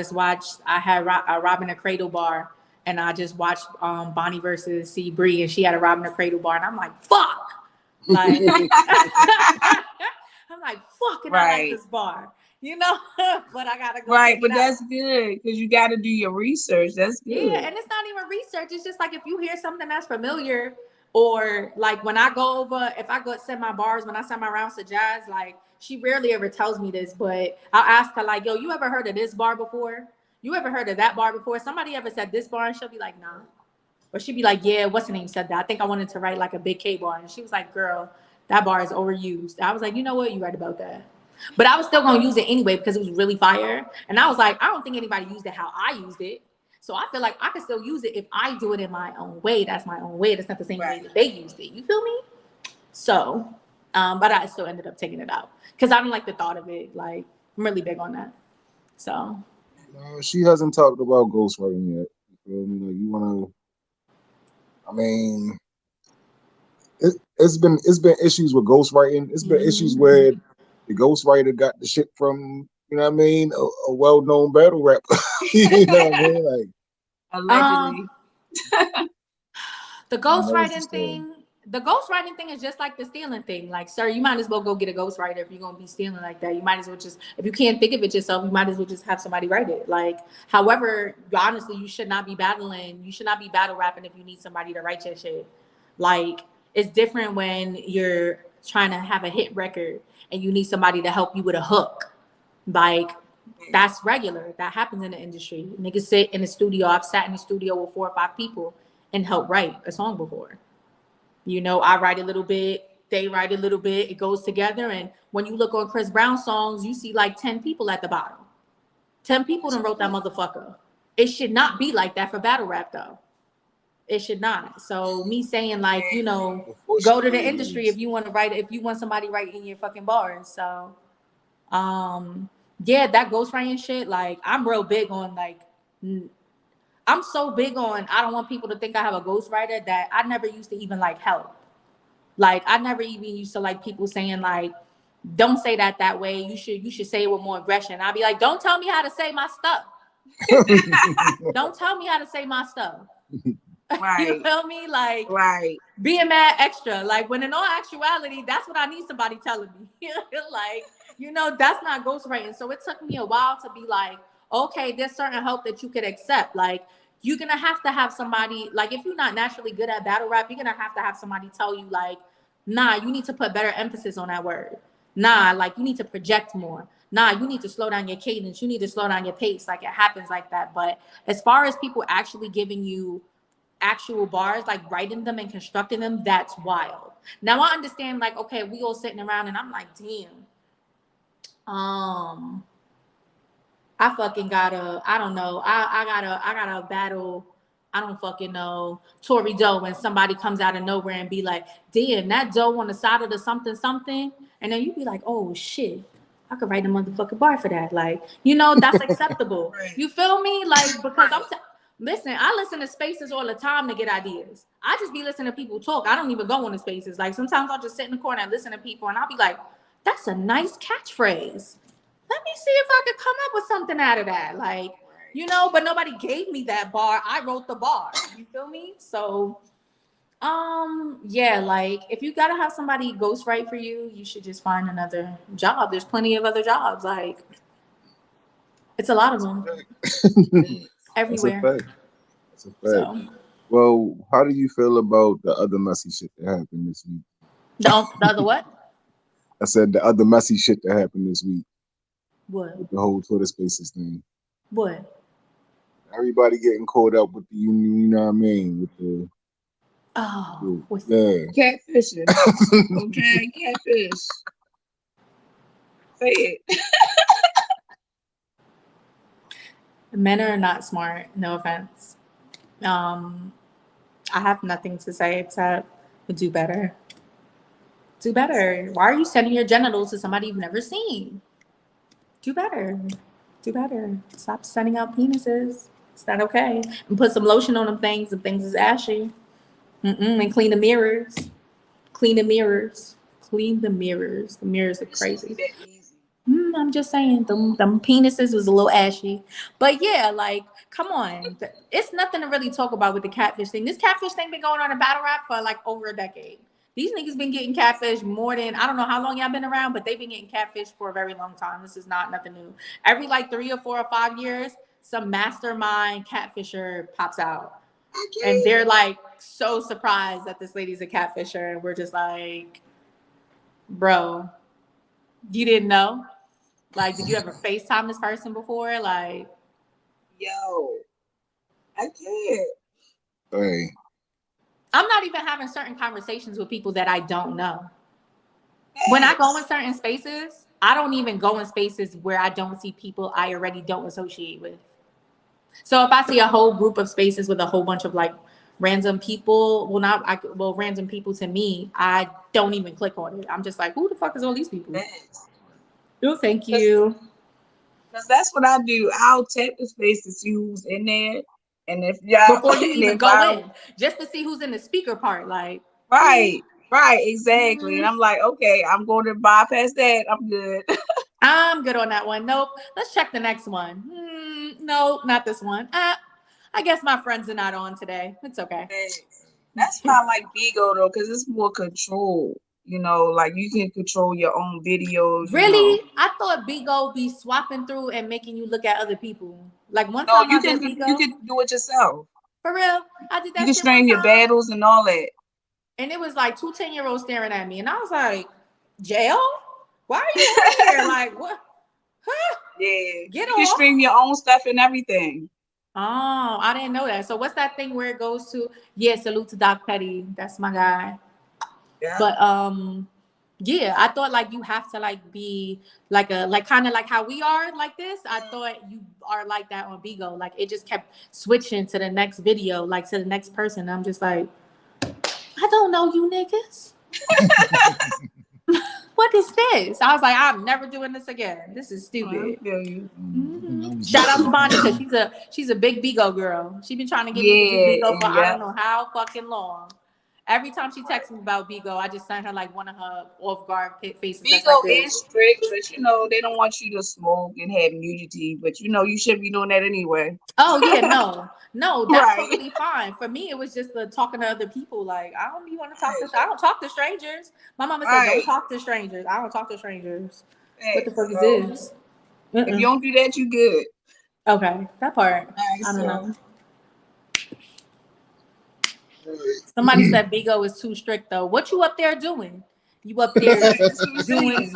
Speaker 3: had a Robbing the Cradle bar, and I just watched Bonnie versus C Bree, and she had a Robbing the Cradle bar, and I'm like, fuck. Like, I'm like, fuck, and I like this bar. you know, but I gotta go.
Speaker 1: Right, but that's good because you got to do your research. That's good.
Speaker 3: Yeah, and it's not even research. It's just like if you hear something that's familiar, or like when I go over, if I go send my bars, when I send my rounds to Jazz, like she rarely ever tells me this, but I'll ask her like, yo, you ever heard of this bar before? You ever heard of that bar before? Somebody ever said this bar? And she'll be like, nah. Or she'd be like, yeah, what's the name said that? I think I wanted to write like a Big K bar. And she was like, girl, that bar is overused. I was like, you know what? You're right about that. But I was still going to use it anyway because it was really fire. And I was like, I don't think anybody used it how I used it. So I feel like I can still use it if I do it in my own way. That's my own way. That's not the same way that they used it. You feel me? So, but I still ended up taking it out because I don't like the thought of it. Like, I'm really big on that. So.
Speaker 2: She hasn't talked about ghostwriting yet. You feel me? Like, you want to, I mean, it's been issues with ghostwriting. It's been issues where the ghostwriter got the shit from, you know what I mean, a well-known battle rapper. You know what I mean? Like,
Speaker 1: allegedly.
Speaker 3: The ghostwriting thing is just like the stealing thing. Like, sir, you might as well go get a ghostwriter if you're gonna be stealing like that. You might as well just, if you can't think of it yourself, you might as well just have somebody write it. Like, however, honestly, you should not be battling. You should not be battle rapping if you need somebody to write your shit. Like, it's different when you're trying to have a hit record and you need somebody to help you with a hook. Like, that's regular. That happens in the industry. Niggas sit in the studio. I've sat in the studio with 4 or 5 people and helped write a song before. You know, I write a little bit, they write a little bit, it goes together. And when you look on Chris Brown songs, you see like 10 people at the bottom. 10 people done wrote that motherfucker. It should not be like that for battle rap though. It should not. So me saying like, you know, go to the industry if you want to write, if you want somebody writing your fucking bars. So, yeah, that ghostwriting shit, like I'm real big on like, I'm so big on, I don't want people to think I have a ghostwriter that I never used to even like help. Like I never even used to like people saying like, don't say that way. You should say it with more aggression. I'll be like, don't tell me how to say my stuff. Don't tell me how to say my stuff. Right. You feel me? Like, right. Being mad extra. Like, when in all actuality, that's what I need somebody telling me. Like, you know, that's not ghostwriting. So it took me a while to be like, okay, there's certain help that you could accept. Like, you're going to have somebody, like, if you're not naturally good at battle rap, you're going to have somebody tell you, like, nah, you need to put better emphasis on that word. Nah, like, you need to project more. Nah, you need to slow down your cadence. You need to slow down your pace. Like, it happens like that. But as far as people actually giving you actual bars, like writing them and constructing them, that's wild. Now I understand, like, okay, we all sitting around and I'm like, damn, I fucking gotta, I don't know, I gotta battle, I don't fucking know, Tory Doe, when somebody comes out of nowhere and be like, damn, that Doe on the side of the something, and then you be like, oh shit, I could write a motherfucking bar for that. Like, you know, that's acceptable. Right. You feel me? Like, because listen, I listen to spaces all the time to get ideas. I just be listening to people talk. I don't even go on the spaces. Like, sometimes I'll just sit in the corner and listen to people, and I'll be like, that's a nice catchphrase. Let me see if I could come up with something out of that. Like, you know, but nobody gave me that bar. I wrote the bar. You feel me? So, yeah, like, if you gotta have somebody ghostwrite for you, you should just find another job. There's plenty of other jobs. Like, it's a lot of them. Everywhere.
Speaker 2: That's a fact. So. Well, how do you feel about the other messy shit that happened this week?
Speaker 3: The other what?
Speaker 2: I said the other messy shit that happened this week.
Speaker 3: What?
Speaker 2: With the whole Twitter Spaces thing.
Speaker 3: What?
Speaker 2: Everybody getting caught up with the, you know what I mean? With the
Speaker 1: catfishing. Okay, catfish. Say it.
Speaker 3: Men are not smart, no offense. I have nothing to say except do better. Do better. Why are you sending your genitals to somebody you've never seen? Do better. Do better. Stop sending out penises. It's not okay. And put some lotion on them things. The things is ashy. And clean the mirrors. Clean the mirrors. Clean the mirrors. The mirrors are crazy. I'm just saying, them penises was a little ashy. But yeah, like, come on. It's nothing to really talk about with the catfish thing. This catfish thing been going on in battle rap for like over a decade. These niggas been getting catfish more than, I don't know how long y'all been around, but they've been getting catfish for a very long time. This is not nothing new. Every like 3 or 4 or 5 years, some mastermind catfisher pops out. And they're like so surprised that this lady's a catfisher. And we're just like, bro, you didn't know? Like, did you ever FaceTime this person before? Like,
Speaker 1: yo, I can't.
Speaker 2: Hey.
Speaker 3: I'm not even having certain conversations with people that I don't know. When I go in certain spaces, I don't even go in spaces where I don't see people I already don't associate with. So if I see a whole group of spaces with a whole bunch of like random people, random people to me, I don't even click on it. I'm just like, who the fuck is all these people? Oh, thank you.
Speaker 1: Because that's what I do. I'll tap the space to see who's in there. And if y'all
Speaker 3: before you even go in, just to see who's in the speaker part, like
Speaker 1: right, exactly. Mm-hmm. And I'm like, okay, I'm going to bypass that. I'm good.
Speaker 3: I'm good on that one. Nope. Let's check the next one. No, not this one. I guess my friends are not on today. It's okay.
Speaker 1: That's why I like Bigo though, because it's more control. You know, like you can control your own videos.
Speaker 3: Really?
Speaker 1: You know.
Speaker 3: I thought Bigo be swapping through and making you look at other people. Like one time
Speaker 1: you can do it yourself.
Speaker 3: For real? I did that.
Speaker 1: You can stream your battles and all that.
Speaker 3: And it was like 2 10-year-olds staring at me, and I was like, "Jail? Why are you in here? Like what? Huh?
Speaker 1: Yeah,
Speaker 3: get
Speaker 1: off. You stream your own stuff and everything.
Speaker 3: Oh, I didn't know that. So what's that thing where it goes to? Yeah, salute to Doc Petty. That's my guy. Yeah. But yeah, I thought like you have to like be like kind of like how we are like this. I thought you are like that on Bigo. Like it just kept switching to the next video, like to the next person. I'm just like, I don't know you niggas. What is this? I was like, I'm never doing this again. This is stupid. Mm-hmm. Shout out to Bonnie because she's a big Bigo girl. She's been trying to get me to do Bigo for I don't know how fucking long. Every time she texts me about Bigo, I just send her like one of her off guard faces.
Speaker 1: Bigo is strict, but you know they don't want you to smoke and have nudity. But you know you shouldn't be doing that anyway.
Speaker 3: Oh yeah, no, that's totally fine. For me, it was just talking to other people. Like I don't want to talk to. I don't talk to strangers. My mama said, "Don't talk to strangers." I don't talk to strangers. What the fuck is this?
Speaker 1: If you don't do that, you good.
Speaker 3: Okay, that part. I don't know. Somebody said Bigo is too strict though. What you up there doing? You up there doing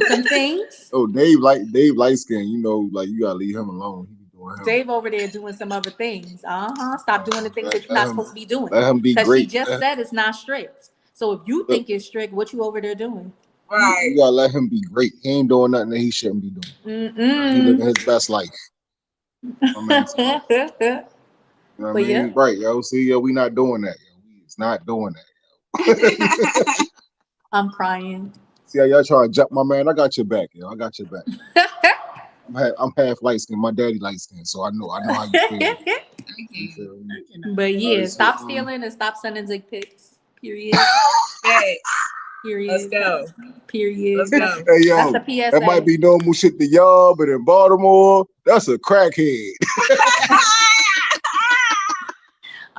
Speaker 3: some things?
Speaker 2: Oh, Dave light skin. You know, like you gotta leave him alone. He be doing him.
Speaker 3: Dave over there doing some other things. Stop doing the things that you're not supposed to be doing.
Speaker 2: Let him be great.
Speaker 3: Because she just said it's not strict. So if you think it's strict, what you over there doing?
Speaker 2: Right. You gotta let him be great. He ain't doing nothing that he shouldn't be doing. He living his best life. You know what I mean? Yeah. Right, yo. See, yo, we not doing that, yo. It's not doing that,
Speaker 3: yo. I'm crying.
Speaker 2: See how y'all trying to jump my man? I got your back, yo. I got your back. I'm half light skinned. My daddy light skinned, so I know how you feel.
Speaker 3: You feel but yeah, stop stealing and stop sending dick pics. Period. Period.
Speaker 1: Let's go.
Speaker 3: Period.
Speaker 1: Let's go.
Speaker 2: Hey, yo, that's the PSA. That might be normal shit to y'all, but in Baltimore, that's a crackhead.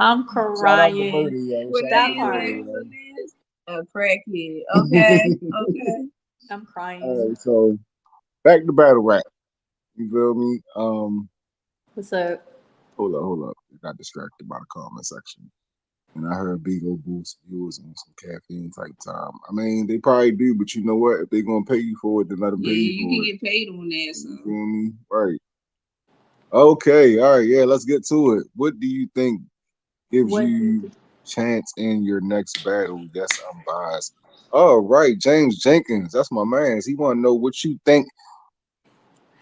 Speaker 3: I'm crying
Speaker 1: with that part. A crackhead. Okay.
Speaker 3: I'm crying.
Speaker 2: All right, so back to battle rap. You feel me?
Speaker 3: What's up?
Speaker 2: Hold up. I got distracted by the comment section. And I heard Bigo boost viewers on some caffeine type time. I mean, they probably do, but you know what? If they're gonna pay you for it, then let them pay you for it.
Speaker 1: You can get paid on that. So.
Speaker 2: You feel me? Right. Okay. All right. Yeah. Let's get to it. What do you think gives you chance in your next battle? Yes, I'm biased. All right, James Jenkins. That's my man. He want to know what you think.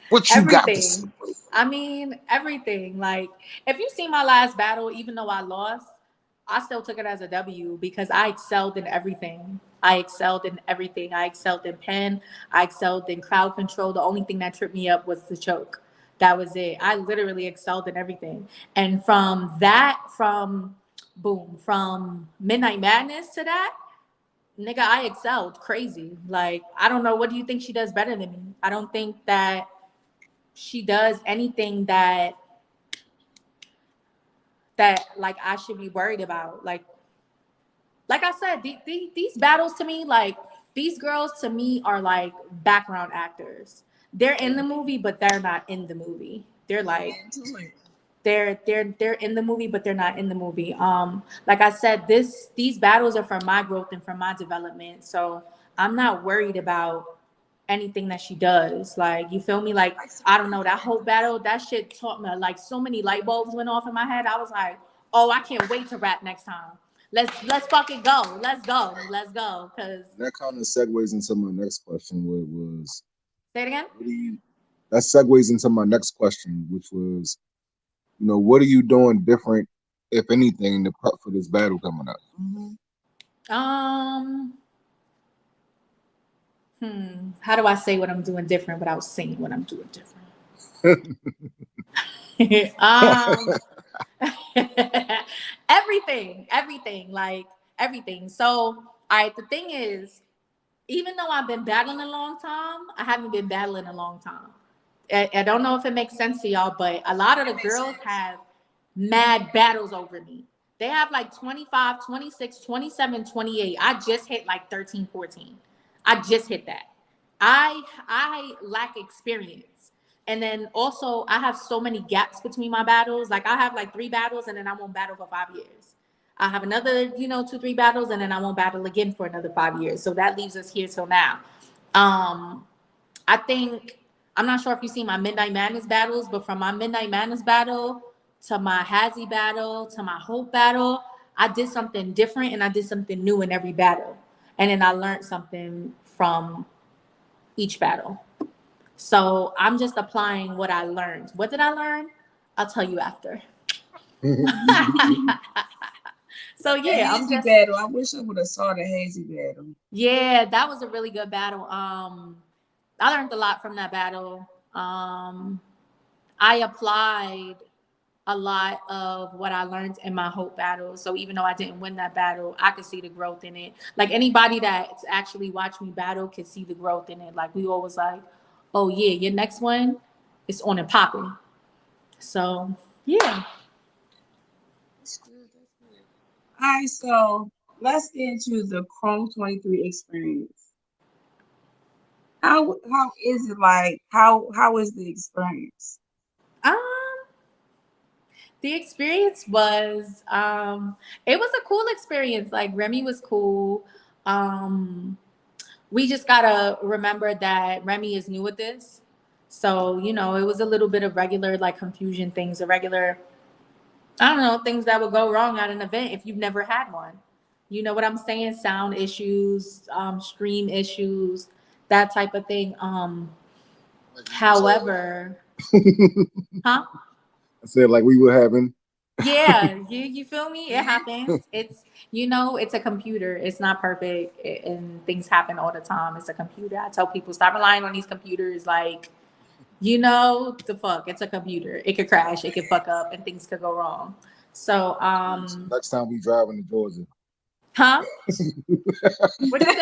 Speaker 2: What you got to say?
Speaker 3: I mean, everything. Like, if you see my last battle, even though I lost, I still took it as a W because I excelled in everything. I excelled in pen. I excelled in crowd control. The only thing that tripped me up was the choke. That was it. I literally excelled in everything. And from Midnight Madness to that, nigga, I excelled crazy. Like, I don't know. What do you think she does better than me? I don't think that she does anything that like I should be worried about. Like, like I said, these battles to me, like these girls to me are like background actors. They're in the movie, but they're not in the movie. They're like they're in the movie, but they're not in the movie. Like I said, these battles are for my growth and for my development. So I'm not worried about anything that she does. Like, you feel me? Like, I don't know, that whole battle, that shit taught me, like, so many light bulbs went off in my head. I was like, oh, I can't wait to rap next time. Let's fucking go. Let's go. Cause
Speaker 2: that kind of segues into my next question, which was,
Speaker 3: say it again.
Speaker 2: That segues into my next question, which was, what are you doing different, if anything, to prep for this battle coming up?
Speaker 3: How do I say what I'm doing different without saying what I'm doing different? Everything, like everything. So, all right, the thing is, even though I've been battling a long time, I haven't been battling a long time. I don't know if it makes sense to y'all, but a lot of the girls have mad battles over me. They have like 25, 26, 27, 28. I just hit like 13, 14. I just hit that. I lack experience. And then also I have so many gaps between my battles. Like, I have like 3 battles and then I won't battle for 5 years. I have another, 2, 3 battles and then I won't battle again for another 5 years. So that leaves us here till now. I think, I'm not sure if you've seen my Midnight Madness battles, but from my Midnight Madness battle to my Hazy battle to my Hope battle, I did something different and I did something new in every battle. And then I learned something from each battle. So I'm just applying what I learned. What did I learn? I'll tell you after. So yeah,
Speaker 1: I'm just battle. I wish I would have saw the Hazy battle.
Speaker 3: Yeah, that was a really good battle. I learned a lot from that battle. I applied a lot of what I learned in my Hope battle. So even though I didn't win that battle, I could see the growth in it. Like, anybody that's actually watched me battle can see the growth in it. Like, we always like, oh yeah, your next one is on and popping. So yeah.
Speaker 1: That's good. All right, so let's get into the Chrome 23 experience. How is it like? How is the experience?
Speaker 3: The experience was it was a cool experience. Like, Remy was cool. We just gotta remember that Remy is new at this. So, it was a little bit of regular like confusion things, I don't know, things that would go wrong at an event if you've never had one. You know what I'm saying? Sound issues, stream issues, that type of thing. However, huh?
Speaker 2: I said, like we were having.
Speaker 3: Yeah, you feel me? It happens. It's it's a computer. It's not perfect, and things happen all the time. It's a computer. I tell people, stop relying on these computers. Like, the fuck, it's a computer. It could crash, it could fuck up, and things could go wrong. So
Speaker 2: next time we driving to Georgia.
Speaker 3: Huh? What did you say?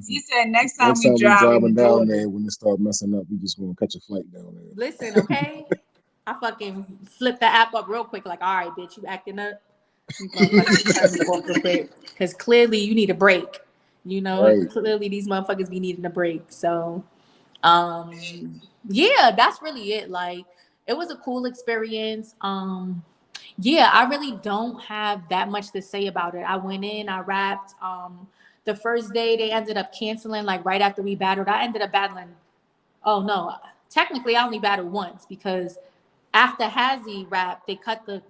Speaker 1: You said next time we driving
Speaker 2: down there, when it start messing up, we just want to catch a flight down there.
Speaker 3: Listen, okay. I fucking flip the app up real quick, like, all right, bitch, you acting up. Because clearly you need a break. Right. Clearly these motherfuckers be needing a break. So, yeah, that's really it. Like, it was a cool experience. Yeah, I really don't have that much to say about it. I went in, I rapped. The first day they ended up canceling, like right after we battled. I ended up battling. Oh no, technically I only battled once, because after Hazy rap, they cut the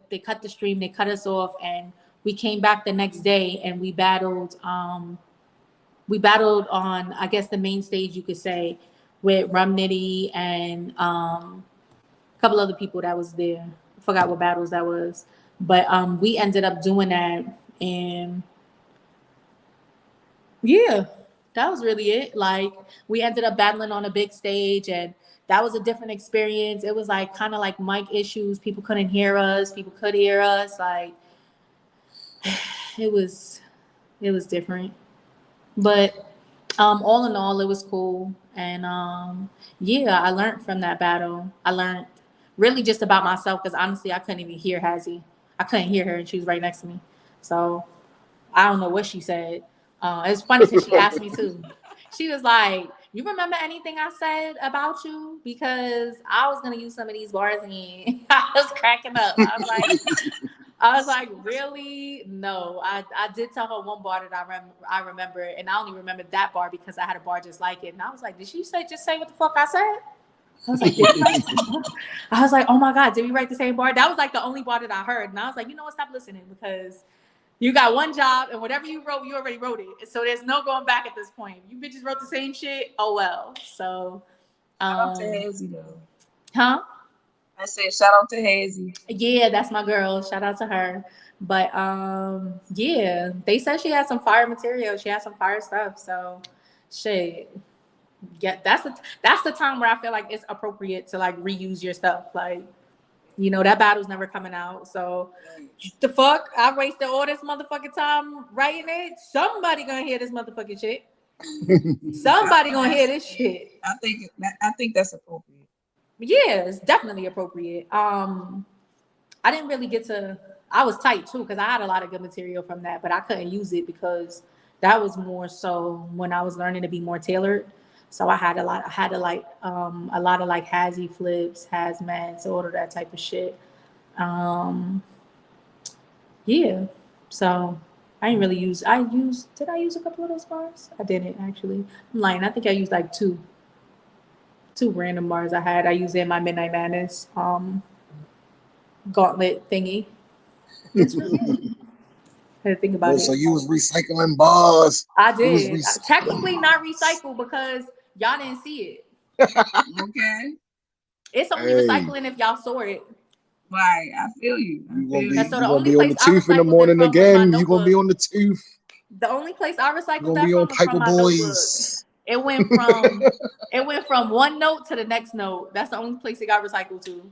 Speaker 3: stream, they cut us off, and we came back the next day and we battled. We battled on, I guess, the main stage, you could say, with Rum Nitty and a couple other people that was there. I forgot what battles that was, but we ended up doing that, and yeah, that was really it. Like, we ended up battling on a big stage, and that was a different experience. It was like kind of like mic issues. People couldn't hear us. People could hear us. Like, it was different. But all in all, it was cool. And yeah, I learned from that battle. I learned really just about myself, because honestly, I couldn't even hear Hazy. I couldn't hear her, and she was right next to me. So I don't know what she said. It's funny because she asked me too. She was like, "You remember anything I said about you?" Because I was gonna use some of these bars again. I was cracking up. I was like, really? No. I did tell her one bar that I remember, and I only remember that bar because I had a bar just like it. And I was like, did she just say what the fuck I said? I was like, did we write the same bar? I was like, oh my God, did we write the same bar? That was like the only bar that I heard. And I was like, you know what, stop listening because you got one job and whatever you wrote, you already wrote it. So there's no going back at this point. You bitches wrote the same shit. Oh well. So
Speaker 1: shout out to Hazy though.
Speaker 3: Huh?
Speaker 1: I said shout out to Hazy.
Speaker 3: Yeah, that's my girl. Shout out to her. But yeah, they said she had some fire material. She had some fire stuff. So shit. Yeah, that's the time where I feel like it's appropriate to like reuse your stuff. Like, you know, that battle's never coming out. So the fuck? I wasted all this motherfucking time writing it. Somebody gonna hear this motherfucking shit. Somebody gonna hear this shit.
Speaker 1: I think that's appropriate.
Speaker 3: Yeah, it's definitely appropriate. I didn't really get to. I was tight too because I had a lot of good material from that, but I couldn't use it because that was more so when I was learning to be more tailored. So I had a lot of like hazy flips, hazmats, all of that type of shit. Yeah. So I didn't really use. Did I use a couple of those bars? I didn't actually. I'm lying. I think I used like two random bars I used in my Midnight Madness gauntlet thingy. That's really it. I had to think about it.
Speaker 2: So you was recycling bars.
Speaker 3: I did. Technically not recycle because y'all didn't see it.
Speaker 1: Okay.
Speaker 3: It's only recycling if y'all saw it.
Speaker 1: Right, I feel you.
Speaker 2: You're gonna be on the tooth in the morning again. You're gonna be on the tooth.
Speaker 3: The only place I recycled that
Speaker 2: from
Speaker 3: was
Speaker 2: Piper
Speaker 3: from my
Speaker 2: Boys.
Speaker 3: Notebook. It went from one note to the next note. That's the only place it got recycled to.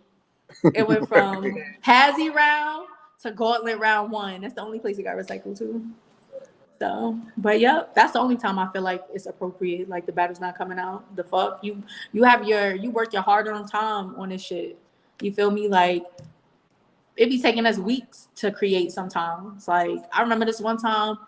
Speaker 3: It went from Hazy round to Gauntlet round 1. That's the only place it got recycled to. So, but yeah, that's the only time I feel like it's appropriate. Like the battle's not coming out. The fuck you work your hard-earned time on this shit. You feel me? Like it be taking us weeks to create sometimes. Like I remember this one time,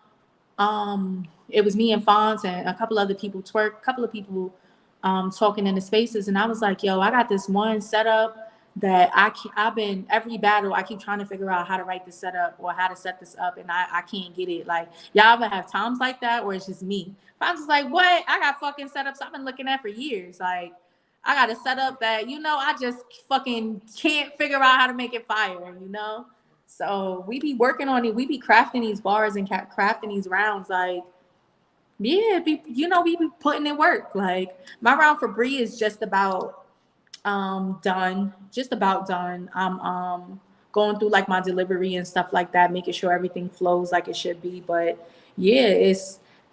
Speaker 3: it was me and Fonz and a couple other people talking in the spaces, and I was like, yo, I got this one setup that I've been every battle I keep trying to figure out how to write this setup or how to set this up, and I can't get it. Like y'all ever have times like that or it's just me? Fonz was like, what? I got fucking setups I've been looking at for years. Like I got a setup that, you know, I just fucking can't figure out how to make it fire, you know? So we be working on it. We be crafting these bars and crafting these rounds. Like, yeah, we be putting in work. Like my round for Bree is just about done. Just about done. I'm going through like my delivery and stuff like that, making sure everything flows like it should be. But yeah,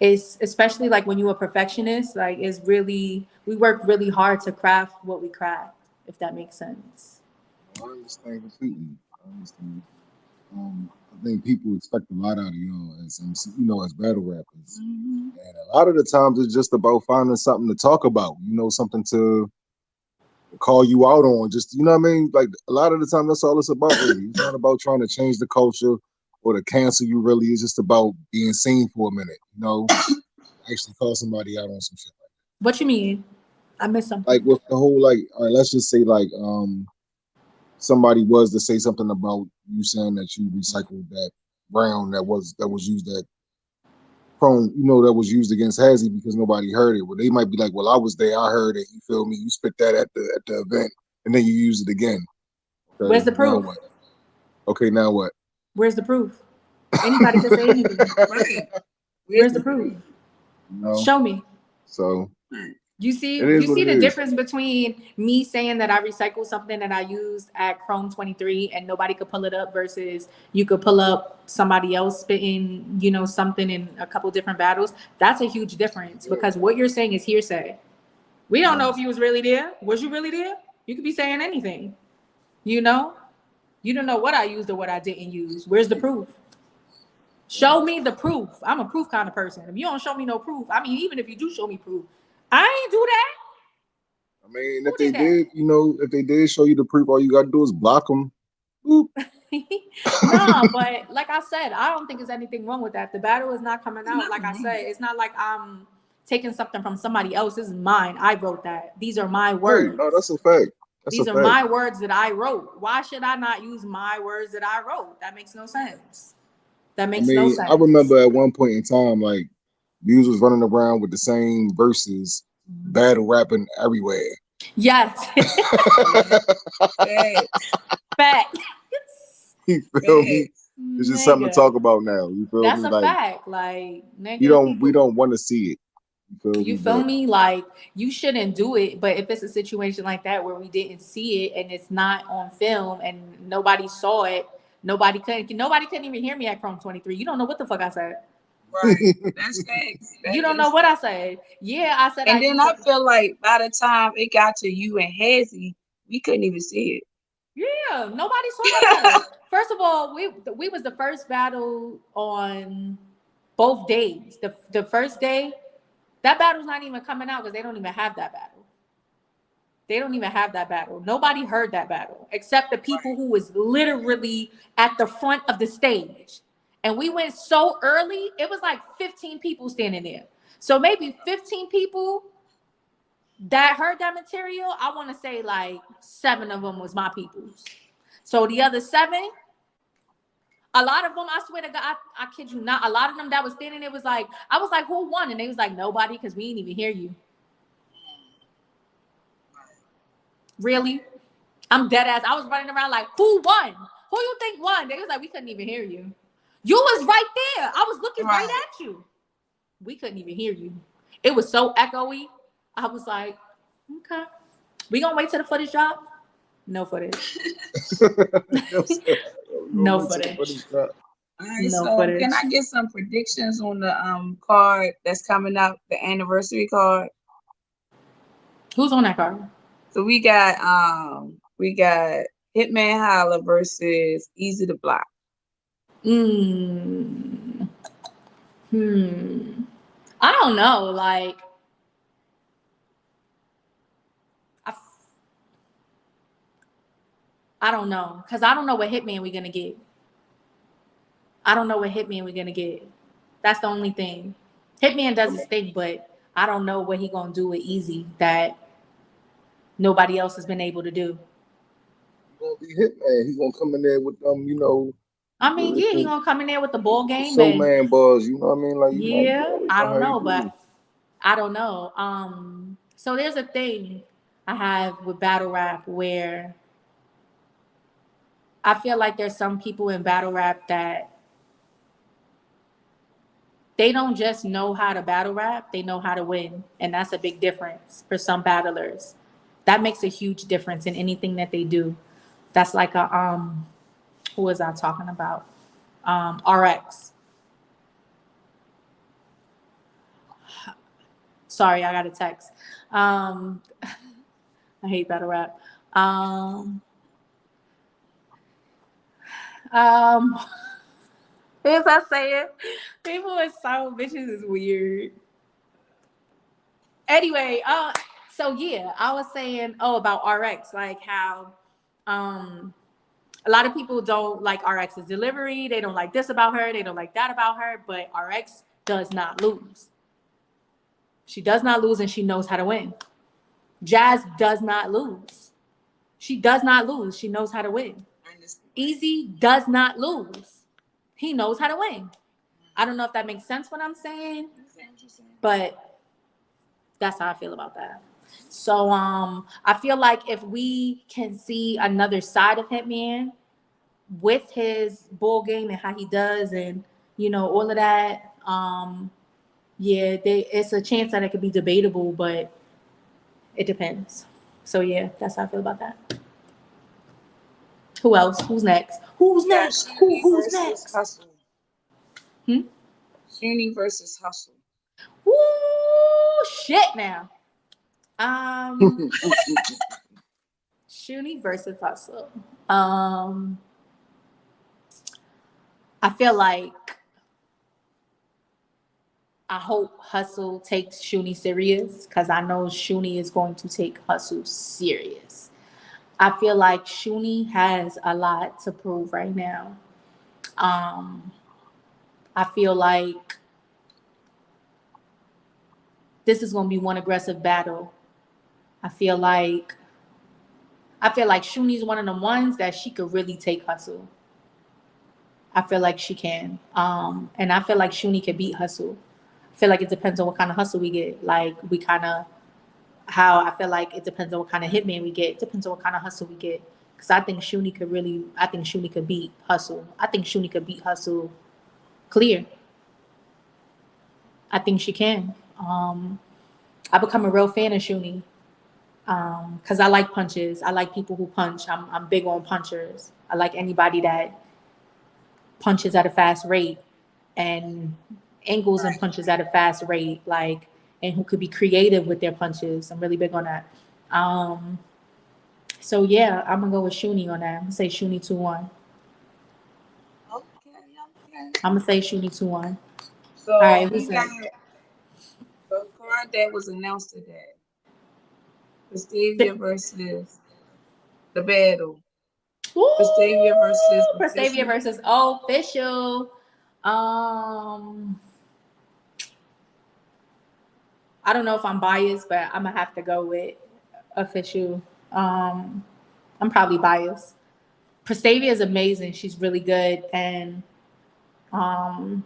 Speaker 3: it's especially like when you're a perfectionist, like we work really hard to craft what we craft, if that makes sense.
Speaker 2: I understand completely. I think people expect a lot out of y'all as battle rappers. Mm-hmm. And a lot of the times it's just about finding something to talk about, something to call you out on. Just, you know what I mean? Like a lot of the time that's all it's about, really. It's not about trying to change the culture or to cancel you, really. It's just about being seen for a minute, actually call somebody out on some shit like that.
Speaker 3: What you mean? I missed something.
Speaker 2: Like with the whole, like, all right, let's just say like somebody was to say something about you saying that you recycled that round that was used at Prone, that was used against Hazy because nobody heard it. Well, they might be like, well, I was there, I heard it, you feel me? You spit that at the event and then you use it again.
Speaker 3: Okay, where's the proof?
Speaker 2: Now okay, now what?
Speaker 3: Where's the proof? Anybody can say anything. Right. Where's the proof?
Speaker 2: No.
Speaker 3: Show me.
Speaker 2: So
Speaker 3: you see the difference between me saying that I recycled something that I used at Chrome 23 and nobody could pull it up versus you could pull up somebody else spitting, something in a couple different battles. That's a huge difference because what you're saying is hearsay. We don't know if you was really there. Was you really there? You could be saying anything. You don't know what I used or what I didn't use. Where's the proof? Show me the proof. I'm a proof kind of person. If you don't show me no proof, I mean, even if you do show me proof, I ain't do that.
Speaker 2: I mean, if they did show you the proof, all you gotta do is block them.
Speaker 3: No, No, but like I said, I don't think there's anything wrong with that. The battle is not coming out. Like I said, it's not like I'm taking something from somebody else. This is mine. I wrote that. These are my words.
Speaker 2: No, that's a fact.
Speaker 3: These are my words that I wrote. Why should I not use my words that I wrote? That makes no sense. That makes no sense.
Speaker 2: I remember at one point in time, like, Muse was running around with the same verses, battle rapping everywhere.
Speaker 3: Yes. Fact.
Speaker 2: You feel me? It's just something to talk about now. You feel me?
Speaker 3: That's a fact. Like,
Speaker 2: nigga, we don't want to see it.
Speaker 3: You feel me? Like, you shouldn't do it. But if it's a situation like that where we didn't see it and it's not on film and nobody saw it, nobody couldn't even hear me at Chrome 23. You don't know what the fuck I said.
Speaker 1: Right. That's facts.
Speaker 3: You don't know what I said. Yeah, I said.
Speaker 1: And then I feel like by the time it got to you and Hezzy, we couldn't even see it.
Speaker 3: Yeah, nobody saw that. First of all, we was the first battle on both days. The first day, that battle's not even coming out because they don't even have that battle. They don't even have that battle. Nobody heard that battle except the people who was literally at the front of the stage. And we went so early, it was like 15 people standing there. So maybe 15 people that heard that material, I want to say like 7 of them was my peoples. So the other 7, a lot of them, I swear to God, I kid you not, a lot of them that was standing there was like, I was like, who won? And they was like, nobody, because we didn't even hear you. Really? I'm dead ass. I was running around like, who won? Who you think won? They was like, we couldn't even hear you. You was right there. I was looking right at you. We couldn't even hear you. It was so echoey. I was like, okay. We gonna wait till the footage drop? No footage. No footage.
Speaker 1: All right, so can I get some predictions on the card that's coming up, the anniversary card?
Speaker 3: Who's on that card?
Speaker 1: So we got Hitman Holla versus Easy to Block.
Speaker 3: I don't know. Like, I don't know, because I don't know what Hitman we're gonna get. That's the only thing. Hitman does his thing, but I don't know what he gonna do with Easy that nobody else has been able to do.
Speaker 2: He's gonna be Hitman. He's gonna come in there with
Speaker 3: I mean, yeah, he's gonna come in there with the ball game.
Speaker 2: So man buzz, you know what I mean? Like,
Speaker 3: yeah, I don't know, but I don't know. So there's a thing I have with battle rap where I feel like there's some people in battle rap that they don't just know how to battle rap, they know how to win. And that's a big difference for some battlers. That makes a huge difference in anything that they do. That's like a who was I talking about? RX. Sorry, I got a text. I hate battle rap. As I say it, people with silent bitches is weird. Anyway, so yeah, I was saying, about RX, like how a lot of people don't like RX's delivery. They don't like this about her. They don't like that about her. But RX does not lose. She does not lose, and she knows how to win. Jazz does not lose. She does not lose. She knows how to win. Easy does not lose. He knows how to win. I don't know if that makes sense what I'm saying, but that's how I feel about that. So I feel like if we can see another side of Hitman with his ball game and how he does and, all of that, it's a chance that it could be debatable, but it depends. So, yeah, that's how I feel about that. Who else? Who's next? Who's next? Who's next?
Speaker 1: Hustle. Shuni versus Hustle.
Speaker 3: Woo, shit now. Shuni versus Hustle. I feel like I hope Hustle takes Shuni serious because I know Shuni is going to take Hustle serious. I feel like Shuni has a lot to prove right now. I feel like this is going to be one aggressive battle. I feel like Shuni's one of the ones that she could really take Hustle. I feel like she can. And I feel like Shuni can beat Hustle. I feel like it depends on what kind of hustle we get. Like I feel like it depends on what kind of hitman we get. It depends on what kind of hustle we get. Because I think Shuni could beat Hustle. I think Shuni could beat Hustle clear. I think she can. I become a real fan of Shuni. Because I like punches. I like people who punch. I'm big on punchers. I like anybody that punches at a fast rate and angles and punches at a fast rate, like, and who could be creative with their punches. I'm really big on that. So yeah, I'm gonna go with Shuni on that. I'm gonna say Shuni 2-1.
Speaker 1: Okay.
Speaker 3: I'm gonna say Shuni 2-1.
Speaker 1: So all right, we got the card that was announced today. Prestavia versus the battle.
Speaker 3: Prestavia versus Official. I don't know if I'm biased, but I'm gonna have to go with Official. I'm probably biased. Prestavia is amazing. She's really good, and I'm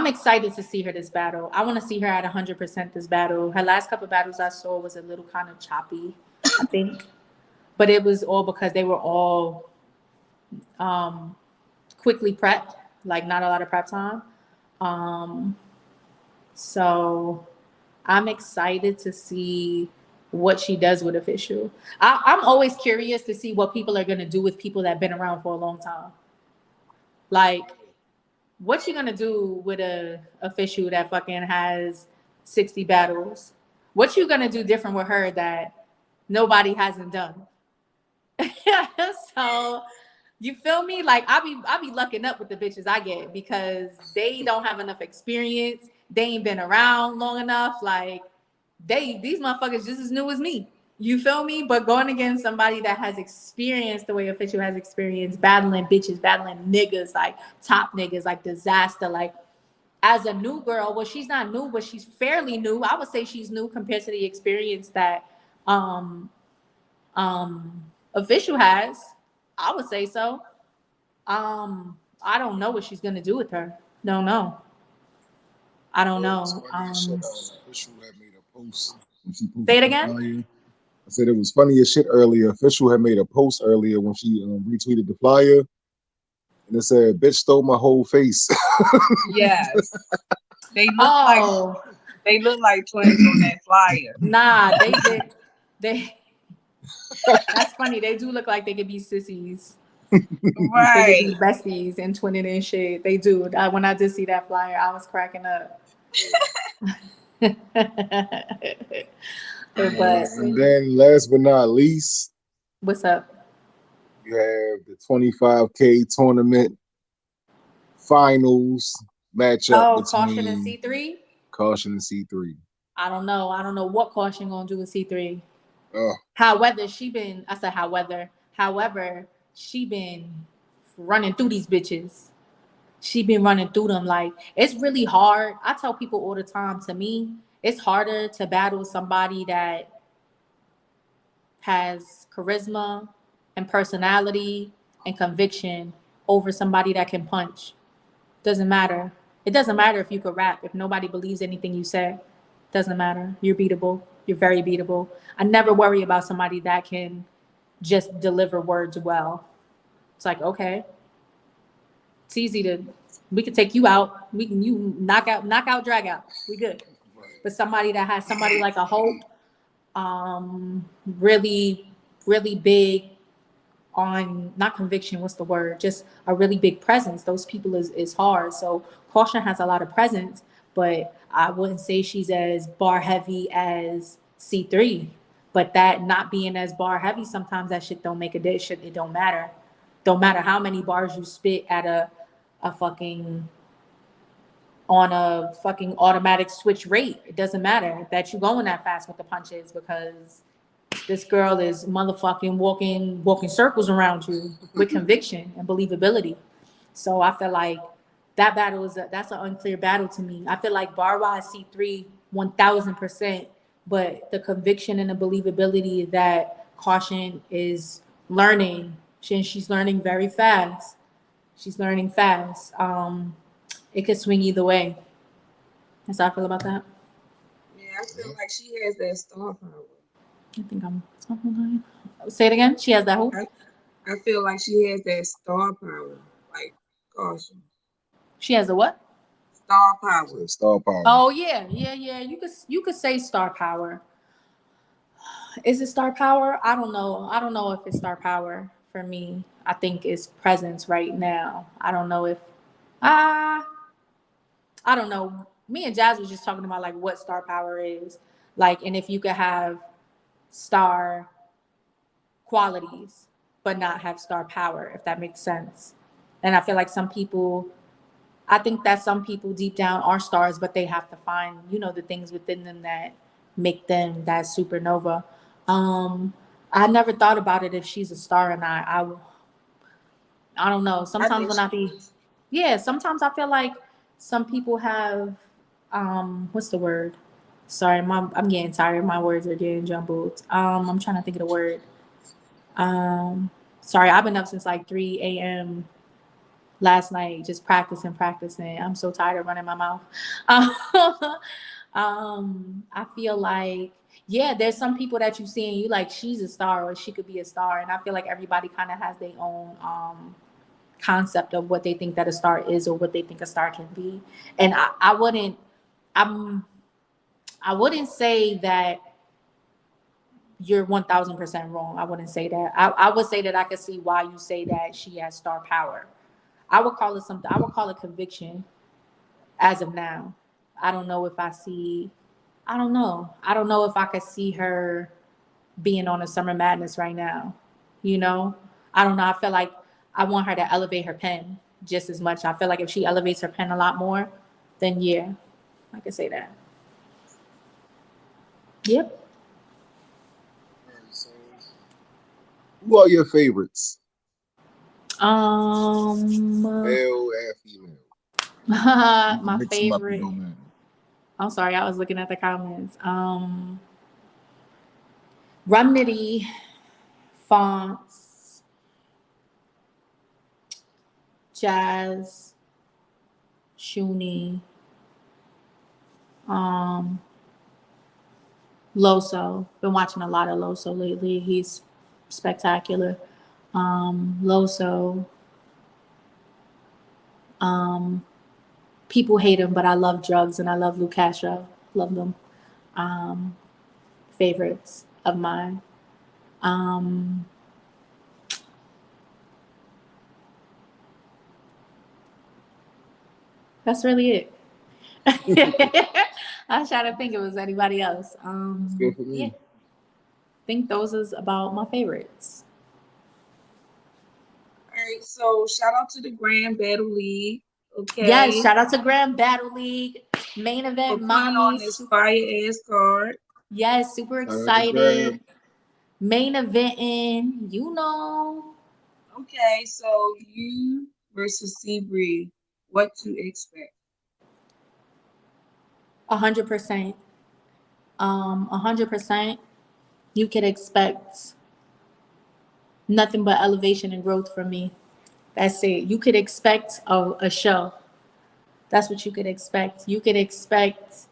Speaker 3: excited to see her this battle. I want to see her at 100% this battle. Her last couple of battles I saw was a little kind of choppy, I think, but it was all because they were all quickly prepped, like not a lot of prep time. So I'm excited to see what she does with Official. I'm always curious to see what people are going to do with people that have been around for a long time. Like, what you going to do with a Official that fucking has 60 battles? What you going to do different with her that nobody hasn't done? So, you feel me? Like, I be lucking up with the bitches I get because they don't have enough experience. They ain't been around long enough. Like, these motherfuckers just as new as me. You feel me? But going against somebody that has experienced the way Official has experienced, battling bitches, battling niggas, like top niggas, like Disaster, like as a new girl, well, she's not new, but she's fairly new. I would say she's new compared to the experience that Official has. I would say so. I don't know what she's gonna do with her. Don't know. I don't know.
Speaker 2: Official had made a post.
Speaker 3: Say it again.
Speaker 2: Flyer. I said it was funny as shit earlier. Official had made a post earlier when she retweeted the flyer, and it said, "Bitch stole my whole face."
Speaker 1: Yes, they look like twins on that flyer.
Speaker 3: Nah, they did. That's funny. They do look like they could be sissies.
Speaker 1: Right.
Speaker 3: They could be besties and twinning and shit. They do. When I did see that flyer, I was cracking up.
Speaker 2: And then last but not least,
Speaker 3: what's up?
Speaker 2: You have the 25K tournament finals matchup between
Speaker 3: Caution and C3.
Speaker 2: Caution and C3.
Speaker 3: I don't know. I don't know what Caution gonna do with C3. However, she been running through these bitches. She been running through them. Like, it's really hard. I tell people all the time, to me, it's harder to battle somebody that has charisma and personality and conviction over somebody that can punch. Doesn't matter. It doesn't matter if you could rap. If nobody believes anything you say, doesn't matter. You're beatable. You're very beatable. I never worry about somebody that can just deliver words well. It's like, okay, it's easy we can take you out. You knock out, drag out. We good. But somebody that has somebody like a Hope, really, really big on, not conviction, what's the word? Just a really big presence. Those people is hard. So Caution has a lot of presence, but I wouldn't say she's as bar heavy as C3. But that not being as bar heavy, sometimes that shit don't make a dish. It don't matter. Don't matter how many bars you spit at a fucking automatic switch rate. It doesn't matter that you're going that fast with the punches, because this girl is motherfucking walking circles around you with conviction and believability. So I feel like that battle that's an unclear battle to me. I feel like bar-wise C3 1000%, but the conviction and the believability that Caution is learning, she's learning very fast. She's learning fast. It could swing either way. That's how I feel about that.
Speaker 1: Yeah, I feel like she has that star power.
Speaker 3: I think I'm talking. Say it again. She has that who?
Speaker 1: I feel like she has that star power. Like Caution.
Speaker 3: She has a what?
Speaker 1: Star power.
Speaker 2: Star power.
Speaker 3: Oh yeah. You could say star power. Is it star power? I don't know if it's star power for me. I think it's presence right now. I don't know if I don't know. Me and Jazz was just talking about like what star power is. Like, and if you could have star qualities but not have star power, if that makes sense. And I feel like I think that some people deep down are stars, but they have to find, the things within them that make them that supernova. I never thought about it if she's a star or not. I don't know. Sometimes sometimes I feel like some people have, what's the word? Sorry, I'm getting tired. My words are getting jumbled. I'm trying to think of the word. Sorry, I've been up since like 3 a.m. last night, just practicing. I'm so tired of running my mouth. I feel like, there's some people that you see and you like, she's a star or she could be a star. And I feel like everybody kind of has their own concept of what they think that a star is or what they think a star can be. And I wouldn't say that you're 1000% wrong. I wouldn't say that. I would say that I could see why you say that she has star power. I would call it something. I would call it conviction as of now. I don't know if I don't know if I could see her being on a Summer Madness right now. I don't know. I feel like I want her to elevate her pen just as much. I feel like if she elevates her pen a lot more, then yeah, I could say that. Yep.
Speaker 2: Who are your favorites?
Speaker 3: Male
Speaker 2: and female.
Speaker 3: My favorite. I'm sorry, I was looking at the comments. Rumnity, Fonts, Jazz, Shuni, Loso. Been watching a lot of Loso lately. He's spectacular. Loso. People hate him, but I love Drugs and I love Lou Castro. Love them. Favorites of mine. That's really it. I was trying to think if it was anybody else. Yeah. I think those is about my favorites.
Speaker 1: All right, so shout out to the Grand Battle League. Okay.
Speaker 3: Yes, shout out to Grand Battle League. Main event, mommy.
Speaker 1: On this fire ass card.
Speaker 3: Yes, super excited. Main event in,
Speaker 1: Okay, so you versus Seabree, what to expect?
Speaker 3: 100%. 100%. You could expect nothing but elevation and growth from me. That's it. You could expect a show. That's what you could expect. You could expect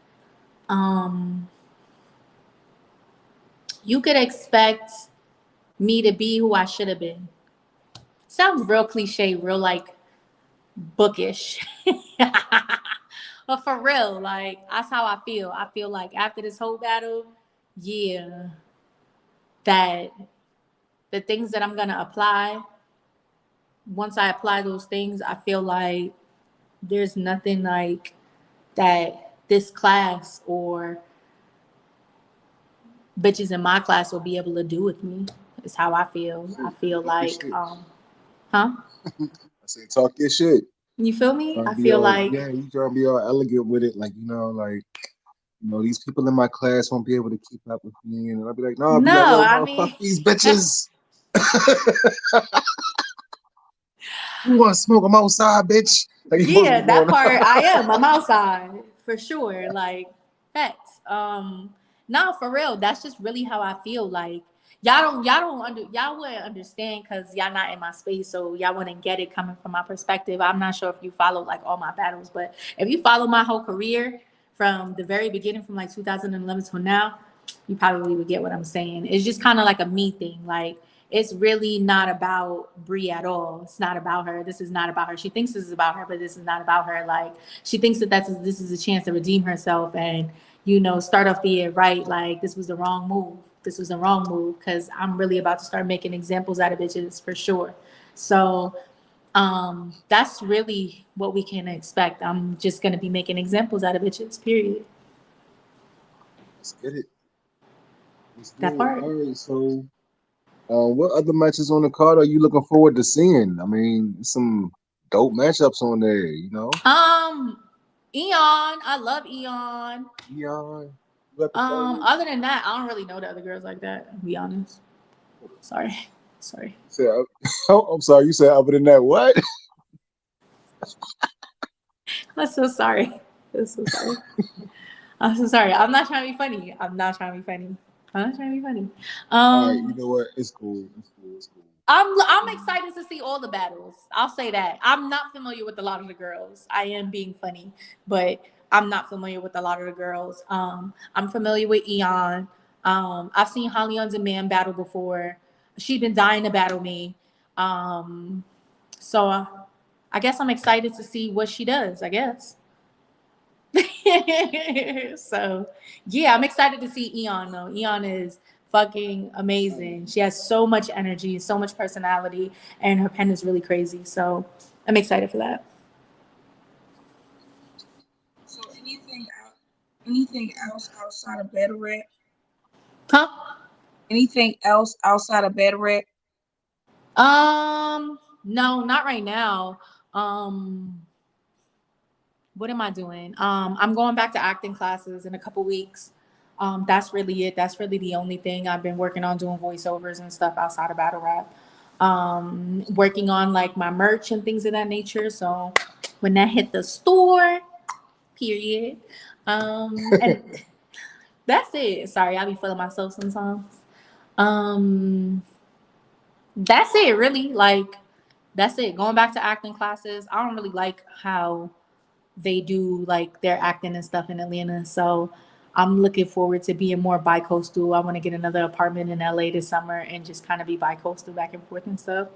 Speaker 3: me to be who I should have been. Sounds real cliche, real like bookish. But for real, like that's how I feel. I feel like after this whole battle, that the things that I'm gonna apply, once I apply those things, I feel like there's nothing like that this class or bitches in my class will be able to do with me. It's how I feel. I feel like,
Speaker 2: I say talk your shit.
Speaker 3: You feel me? I feel like
Speaker 2: you trying to be all elegant with it, like like you know, these people in my class won't be able to keep up with me, and I'll be like, no, fuck these bitches. You want to smoke? I'm outside, bitch.
Speaker 3: Like, yeah, that part I'm outside for sure. Like, facts. No, for real. That's just really how I feel. Like, y'all wouldn't understand because y'all not in my space, so y'all wouldn't get it coming from my perspective. I'm not sure if you follow like all my battles, but if you follow my whole career from the very beginning, from like 2011 till now, you probably would get what I'm saying. It's just kind of like a me thing. Like, it's really not about Brie at all. It's not about her. This is not about her. She thinks this is about her, but this is not about her. Like, she thinks that this is a chance to redeem herself and, you know, start off the year right. Like, this was the wrong move. This was the wrong move because I'm really about to start making examples out of bitches for sure. So that's really what we can expect. I'm just going to be making examples out of bitches, period.
Speaker 2: Let's get it.
Speaker 3: That part.
Speaker 2: All right, so what other matches on the card are you looking forward to seeing? I mean, some dope matchups on there, you know?
Speaker 3: Eon. I love Eon.
Speaker 2: Eon.
Speaker 3: Other than that, I don't really know the other girls like that, to be honest. Sorry.
Speaker 2: I'm sorry, you said other than that, what?
Speaker 3: I'm so sorry. I'm so sorry. I'm not trying to be funny.
Speaker 2: All right, you know what? It's cool.
Speaker 3: I'm excited to see all the battles. I'll say that. I'm not familiar with a lot of the girls. I am being funny, but I'm not familiar with a lot of the girls. I'm familiar with Eon. I've seen Holly on Demand battle before. She's been dying to battle me. So I guess I'm excited to see what she does, I guess. So yeah, I'm excited to see Eon though. Eon is fucking amazing. She has so much energy, so much personality, and her pen is really crazy. So I'm excited for that.
Speaker 1: So anything else outside of battle rap?
Speaker 3: Huh?
Speaker 1: Anything else outside of battle rap?
Speaker 3: No, not right now. What am I doing? I'm going back to acting classes in a couple weeks. That's really it. That's really the only thing I've been working on, doing voiceovers and stuff outside of battle rap. Working on like my merch and things of that nature. So when that hit the store, period. And that's it. Sorry, I'll be feeling myself sometimes. That's it, really. Like, that's it. Going back to acting classes. I don't really like how they do like their acting and stuff in Atlanta. So I'm looking forward to being more bi-coastal. I want to get another apartment in LA this summer and just kind of be bi-coastal back and forth and stuff.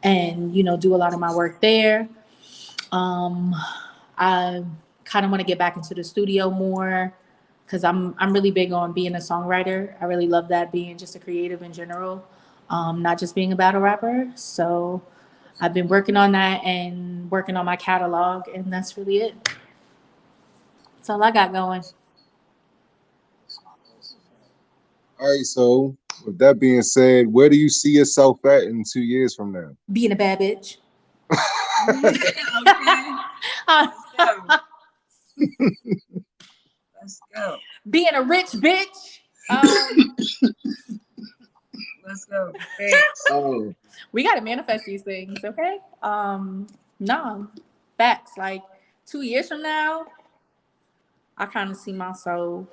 Speaker 3: And, you know, do a lot of my work there. I kind of want to get back into the studio more because I'm really big on being a songwriter. I really love that, being just a creative in general, not just being a battle rapper. So I've been working on that and working on my catalog, and that's really it. That's all I got going.
Speaker 2: All right, so with that being said, where do you see yourself at in 2 years from now?
Speaker 3: Being a bad bitch.
Speaker 1: Let's go.
Speaker 3: Being a rich bitch.
Speaker 1: Let's go.
Speaker 2: Oh.
Speaker 3: We gotta manifest these things, okay? No, facts. Like 2 years from now, I kind of see myself.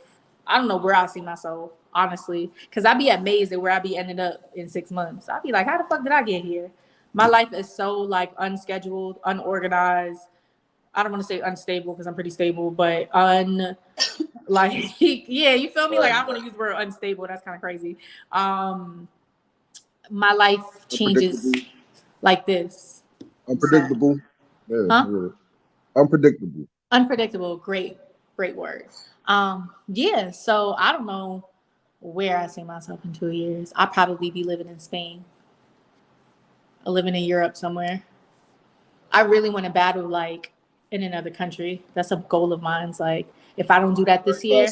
Speaker 3: I don't know where I see myself, honestly, because I'd be amazed at where I'd be ending up in 6 months. I'd be like, how the fuck did I get here? My life is so like unscheduled, unorganized. I don't want to say unstable because I'm pretty stable, but like yeah, you feel me? Like I don't want to use the word unstable. That's kind of crazy. My life changes like this.
Speaker 2: Unpredictable.
Speaker 3: So,
Speaker 2: yeah. Unpredictable.
Speaker 3: Unpredictable. Great word. Yeah. So I don't know where I see myself in 2 years. I'll probably be living in Spain or living in Europe somewhere. I really want to battle like in another country. That's a goal of mine. It's like if I don't do that this year.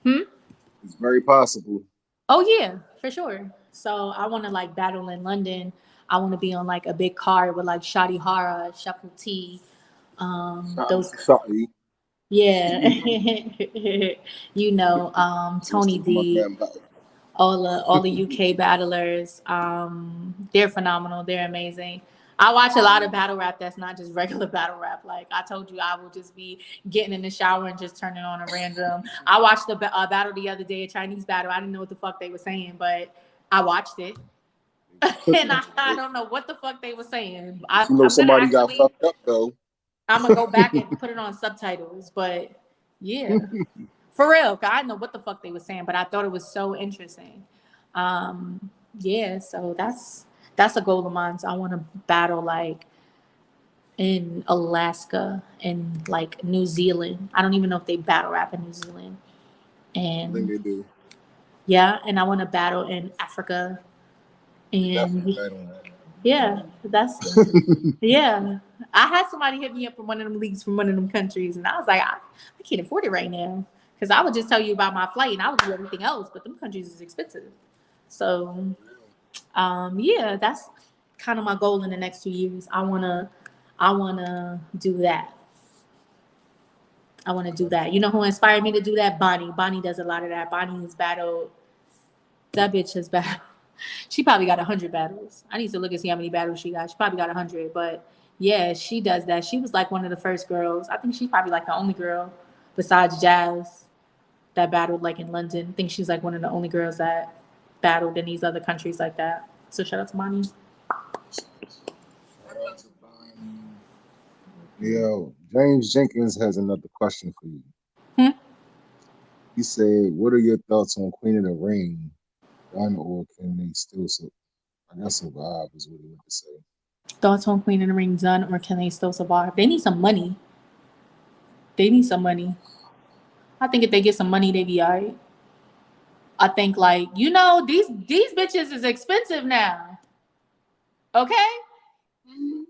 Speaker 2: It's very possible.
Speaker 3: Oh yeah, for sure. So I want to like battle in London. I want to be on like a big card with like Shadi Hara, Shuffle T, those.
Speaker 2: Shadi.
Speaker 3: Yeah. You know, Tony D, all the UK battlers, they're phenomenal. They're amazing. I watch a lot of battle rap that's not just regular battle rap. Like I told you, I will just be getting in the shower and just turning on a random. I watched the battle the other day, a Chinese battle. I didn't know what the fuck they were saying, but I watched it. And I don't know what the fuck they were saying.
Speaker 2: Somebody got fucked up though.
Speaker 3: I'm gonna go back and put it on subtitles, but yeah, for real. I didn't know what the fuck they were saying, but I thought it was so interesting. Yeah, so that's a goal of mine. So I want to battle like in Alaska and like New Zealand. I don't even know if they battle rap in New Zealand. And
Speaker 2: I think they do.
Speaker 3: Yeah, and I want to battle in Africa. And yeah, yeah. I had somebody hit me up from one of them leagues from one of them countries, and I was like, I can't afford it right now. Because I would just tell you about my flight and I would do everything else, but them countries is expensive. So yeah, that's kind of my goal in the next 2 years. I wanna do that. I want to do that. You know who inspired me to do that? Bonnie. Bonnie does a lot of that. Bonnie has battled. That bitch has battled. She probably got 100 battles. I need to look and see how many battles she got. She probably got 100. But yeah, she does that. She was like one of the first girls. I think she's probably like the only girl besides Jazz that battled like in London. I think she's like one of the only girls that battled in these other countries like that. So shout out to Bonnie.
Speaker 2: Yo, James Jenkins has another question for you. He said, what are your thoughts on Queen of the Ring? Done, or can they still survive is what he meant to say.
Speaker 3: Thoughts on Queen of the Ring done, or can they still survive? They need some money. They need some money. I think if they get some money, they be all right. I think like, you know, these bitches is expensive now. Okay?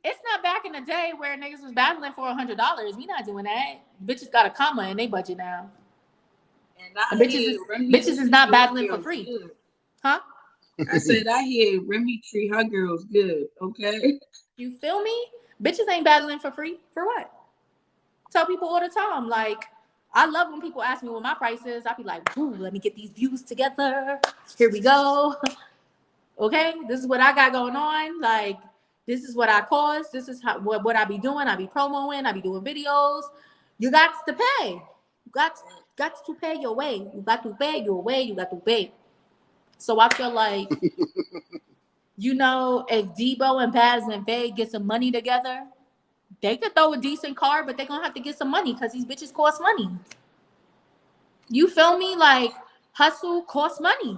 Speaker 3: It's not back in the day where niggas was battling for $100. We not doing that. Bitches got a comma in their budget now. And bitches is not battling for free. Good. Huh?
Speaker 1: I said I hear Remy Tree, her girl's good. Okay.
Speaker 3: You feel me? Bitches ain't battling for free. For what? Tell people all the time. Like, I love when people ask me what my price is. I be like, ooh, let me get these views together. Here we go. Okay, this is what I got going on. Like, this is what I cost. This is what I be doing. I be promoing. I be doing videos. You got to pay. You got to pay your way. You got to pay your way. You got to pay. So I feel like, you know, if Debo and Baz and Faye get some money together, they could throw a decent card, but they're going to have to get some money because these bitches cost money. You feel me? Like, hustle costs money.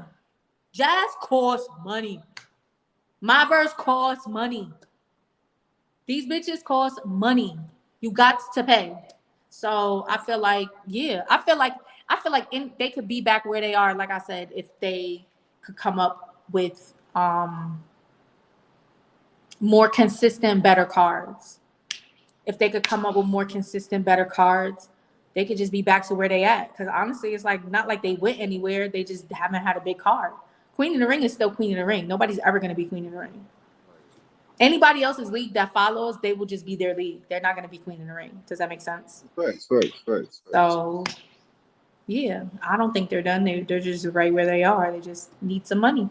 Speaker 3: Jazz costs money. My verse costs money. These bitches cost money. You got to pay. So I feel like, yeah, I feel like they could be back where they are. Like I said, if they could come up with more consistent, better cards. If they could come up with more consistent, better cards, they could just be back to where they at. Because honestly, it's like not like they went anywhere. They just haven't had a big card. Queen of the Ring is still Queen of the Ring. Nobody's ever going to be Queen of the Ring. Anybody else's league that follows, they will just be their league. They're not going to be Queen of the Ring. Does that make sense?
Speaker 2: Right.
Speaker 3: So, yeah, I don't think they're done. They're just right where they are. They just need some money.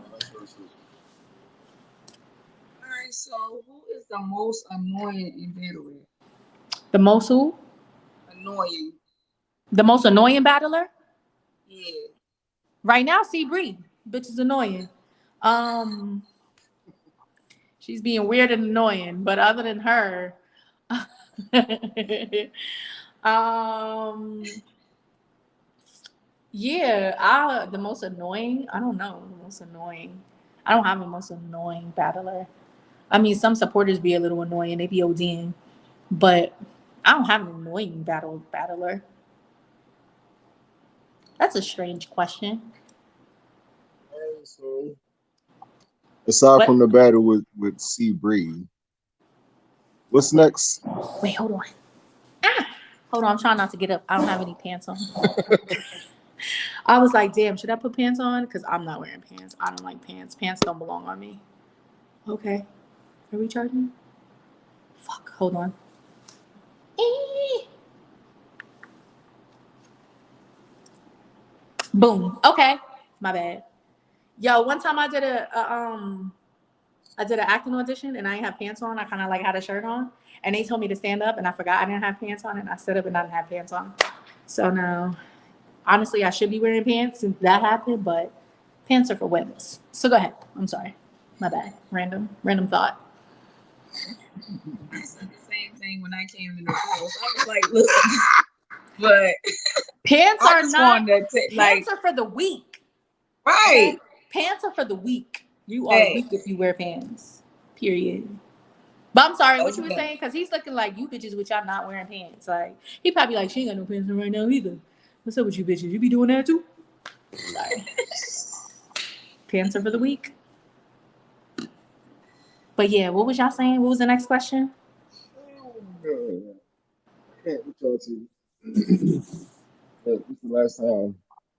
Speaker 1: All right, so who is the most annoying in battle rap?
Speaker 3: The most who?
Speaker 1: Annoying.
Speaker 3: The most annoying battler?
Speaker 1: Yeah.
Speaker 3: Right now, C. Bree. Bitch is annoying. She's being weird and annoying, but other than her, yeah, the most annoying. I don't know. The most annoying. I don't have a most annoying battler. I mean, some supporters be a little annoying. They be ODing, but I don't have an annoying battler. That's a strange question.
Speaker 2: So, aside from the battle with C. Bree, what's next?
Speaker 3: Wait, hold on. Hold on, I'm trying not to get up. I don't have any pants on. I was like, damn, should I put pants on? Because I'm not wearing pants. I don't like pants. Pants don't belong on me. Okay. Are we charging? Fuck, hold on. Boom. Okay. My bad. Yo, one time I did an acting audition and I didn't have pants on. I kind of like had a shirt on, and they told me to stand up, and I forgot I didn't have pants on, and I stood up and I didn't have pants on. So now, honestly, I should be wearing pants since that happened, but pants are for women. So go ahead. I'm sorry. My bad. Random thought.
Speaker 1: I said the same thing when I came in the course. I was like, look, but
Speaker 3: pants are not. Pants are for the weak.
Speaker 1: Right.
Speaker 3: Okay? Pants are for the weak. You are weak if you wear pants. Period. But I'm sorry, what you were saying? Because he's looking like you bitches, which I'm not wearing pants. Like he probably like she ain't got no pants on right now either. What's up with you bitches? You be doing that too? Sorry. Pants are for the weak. But yeah, what was y'all saying? What was the next question?
Speaker 2: This is the last time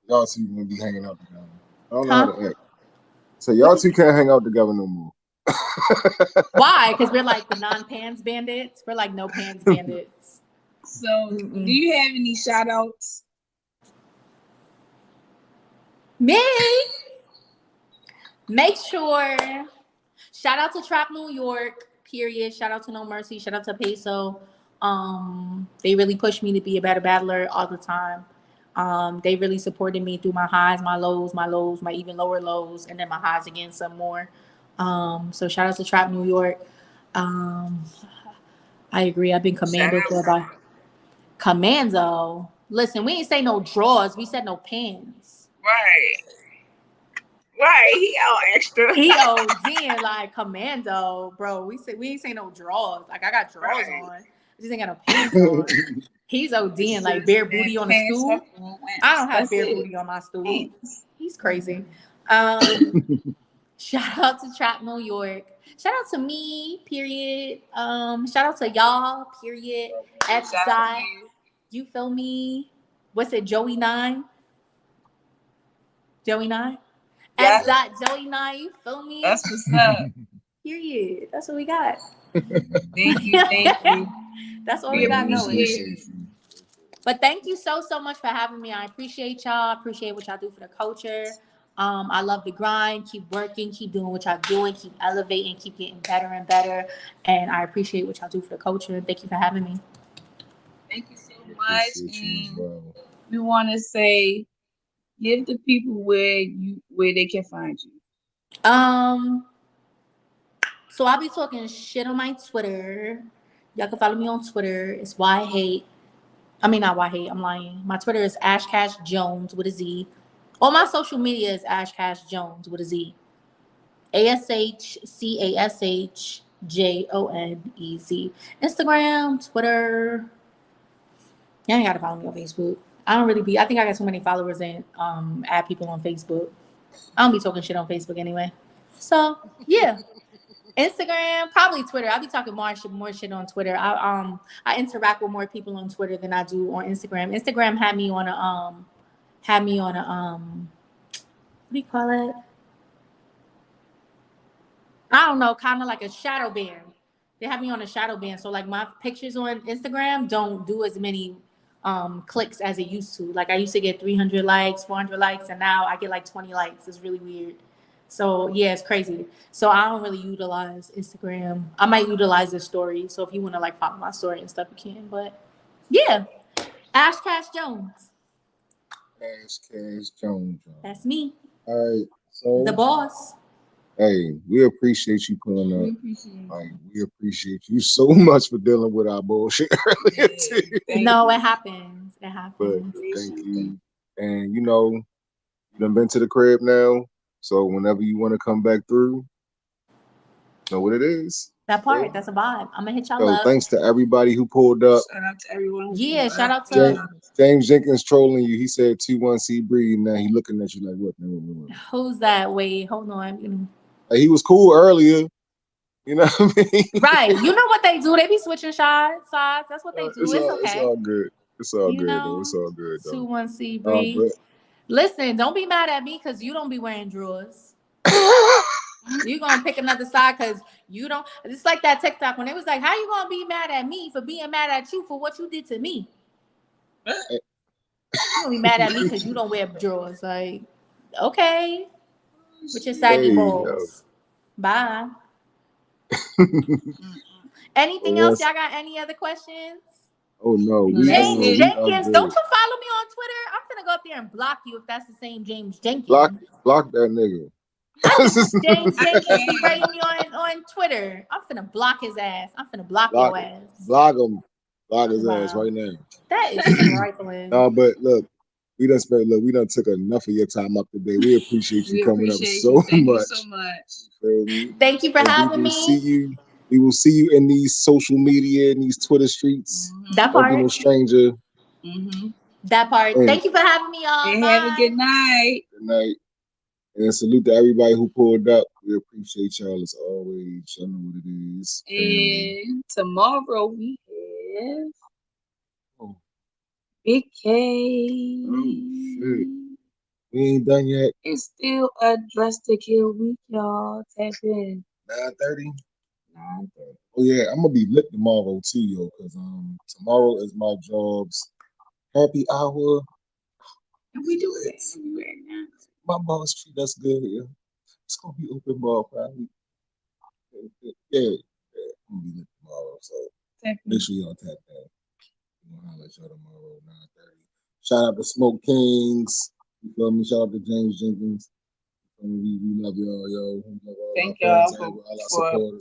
Speaker 2: y'all two gonna be hanging out together. I don't know how to act. So y'all two can't hang out together no more.
Speaker 3: Why? Because we're like the non-pants bandits. We're like no pants bandits.
Speaker 1: So, do you have any shout outs?
Speaker 3: Me? Make sure. Shout out to Trap New York. Period. Shout out to No Mercy. Shout out to Peso. They really pushed me to be a better battler all the time. They really supported me through my highs, my lows, my even lower lows, and then my highs again some more. So shout out to Trap New York. I agree. I've been commando for about commando. Listen, we ain't say no drawers. We said no pants.
Speaker 1: Right. He all extra.
Speaker 3: He ODing like commando, bro. We ain't say no drawers. Like I got drawers on. I just ain't got no pants on. He's ODing like bare booty on the stool. I don't have bare booty on my stool. He's crazy. Shout out to Trap New York. Shout out to me, period. Shout out to y'all, period. F dot. You feel me? What's it, Joey 9? Joey 9? F dot Joey 9, you feel me?
Speaker 1: That's what's up.
Speaker 3: Period. That's what we got.
Speaker 1: Thank you.
Speaker 3: That's all we got going. But thank you so much for having me. I appreciate y'all. Appreciate what y'all do for the culture. I love the grind. Keep working. Keep doing what y'all doing. Keep elevating. Keep getting better and better. And I appreciate what y'all do for the culture. And thank you for having me.
Speaker 1: Thank you so much. And we want to say, give the people where they can find you.
Speaker 3: So I'll be talking shit on my Twitter. Y'all can follow me on Twitter. It's not why hate. I'm lying. My Twitter is Ashcash Jones with a Z. All my social media is Ashcash Jones with a Z. ASHCASHJONEZ. Instagram, Twitter. You ain't gotta follow me on Facebook. I think I got too many followers and add people on Facebook. I don't be talking shit on Facebook anyway. So yeah. Instagram, probably Twitter. I'll be talking more shit on Twitter. I interact with more people on Twitter than I do on Instagram. Instagram had me on a what do you call it? I don't know, kind of like a shadow ban. They have me on a shadow ban. So like my pictures on Instagram don't do as many clicks as it used to. Like I used to get 300 likes, 400 likes, and now I get like 20 likes. It's really weird. So yeah, it's crazy. So I don't really utilize Instagram. I might utilize the story. So if you want to like follow my story and stuff, you can. But yeah, Ashcash Jones.
Speaker 2: Ashcash Jones.
Speaker 3: That's me.
Speaker 2: All right. So
Speaker 3: the boss.
Speaker 2: Hey, we appreciate you pulling up. We appreciate you so much for dealing with our bullshit earlier too.
Speaker 3: No, it happens. It happens.
Speaker 2: But thank you. And you know, you've been to the crib now. So whenever you want to come back through, know what it is.
Speaker 3: That part, that's a vibe. I'm gonna hit y'all up.
Speaker 2: Thanks to everybody who pulled up.
Speaker 1: Shout out to everyone.
Speaker 3: Yeah, shout out to
Speaker 2: James Jenkins trolling you. He said 2-1 Breed. Now he looking at you like what?
Speaker 3: Who's that? Wait, hold on.
Speaker 2: Like, he was cool earlier. You know what I mean?
Speaker 3: Right. You know what they do? They be switching sides. That's what they do. It's okay.
Speaker 2: It's all good. It's all good though. It's all good though.
Speaker 3: 2-1 Breed. Listen, don't be mad at me because you don't be wearing drawers. You're going to pick another side because you don't. It's like that TikTok when it was like, how you going to be mad at me for being mad at you for what you did to me? You gonna be mad at me because you don't wear drawers. Like, okay, with your saggy balls. Bye. Anything else? Y'all got any other questions?
Speaker 2: Oh no,
Speaker 3: James Jenkins, don't you follow me on Twitter? I'm gonna go up there and block you if that's the same James Jenkins.
Speaker 2: Block that nigga.
Speaker 3: James Jenkins, he writing me on Twitter. I'm finna block his ass. I'm finna block your ass.
Speaker 2: Block him. Block his ass right now.
Speaker 3: That is trifling.
Speaker 2: No, but look, we done took enough of your time up today. We appreciate you coming up so much.
Speaker 1: Thank you so much.
Speaker 3: Thank you for having me.
Speaker 2: We will see you in these social media, in these Twitter streets.
Speaker 3: That part.
Speaker 2: Don't be no stranger.
Speaker 3: That part. Thank you for having me, y'all.
Speaker 1: And have a good night.
Speaker 2: Good night. And salute to everybody who pulled up. We appreciate y'all as always. Y'all know what it is.
Speaker 1: And tomorrow we have Big K.
Speaker 2: Oh, shit. We ain't done yet.
Speaker 1: It's still a Dress to Kill week, y'all. Tap in.
Speaker 2: 9:30. Oh yeah, I'm gonna be lit tomorrow too, yo, because tomorrow is my job's happy hour.
Speaker 1: And we do it everywhere now.
Speaker 2: My boss treat us good here. It's gonna be open bar probably. Yeah, I'm gonna be lit tomorrow, so make sure y'all tap that. I'm gonna holler at y'all tomorrow, 9:30. Shout out to Smoke Kings. You feel me? Shout out to James Jenkins. We love y'all, yo.
Speaker 1: Thank y'all for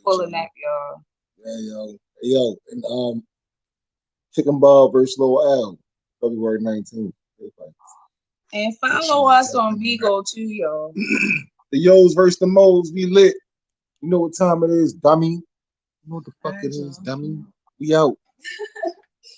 Speaker 1: pulling that, y'all.
Speaker 2: Yeah, yo. And Chicken Ball versus Lil Al, February 19th.
Speaker 1: And follow us on Vigo too, y'all.
Speaker 2: The Yos versus the Mo's, we lit. You know what time it is, dummy? You know what the fuck it is, dummy? We out.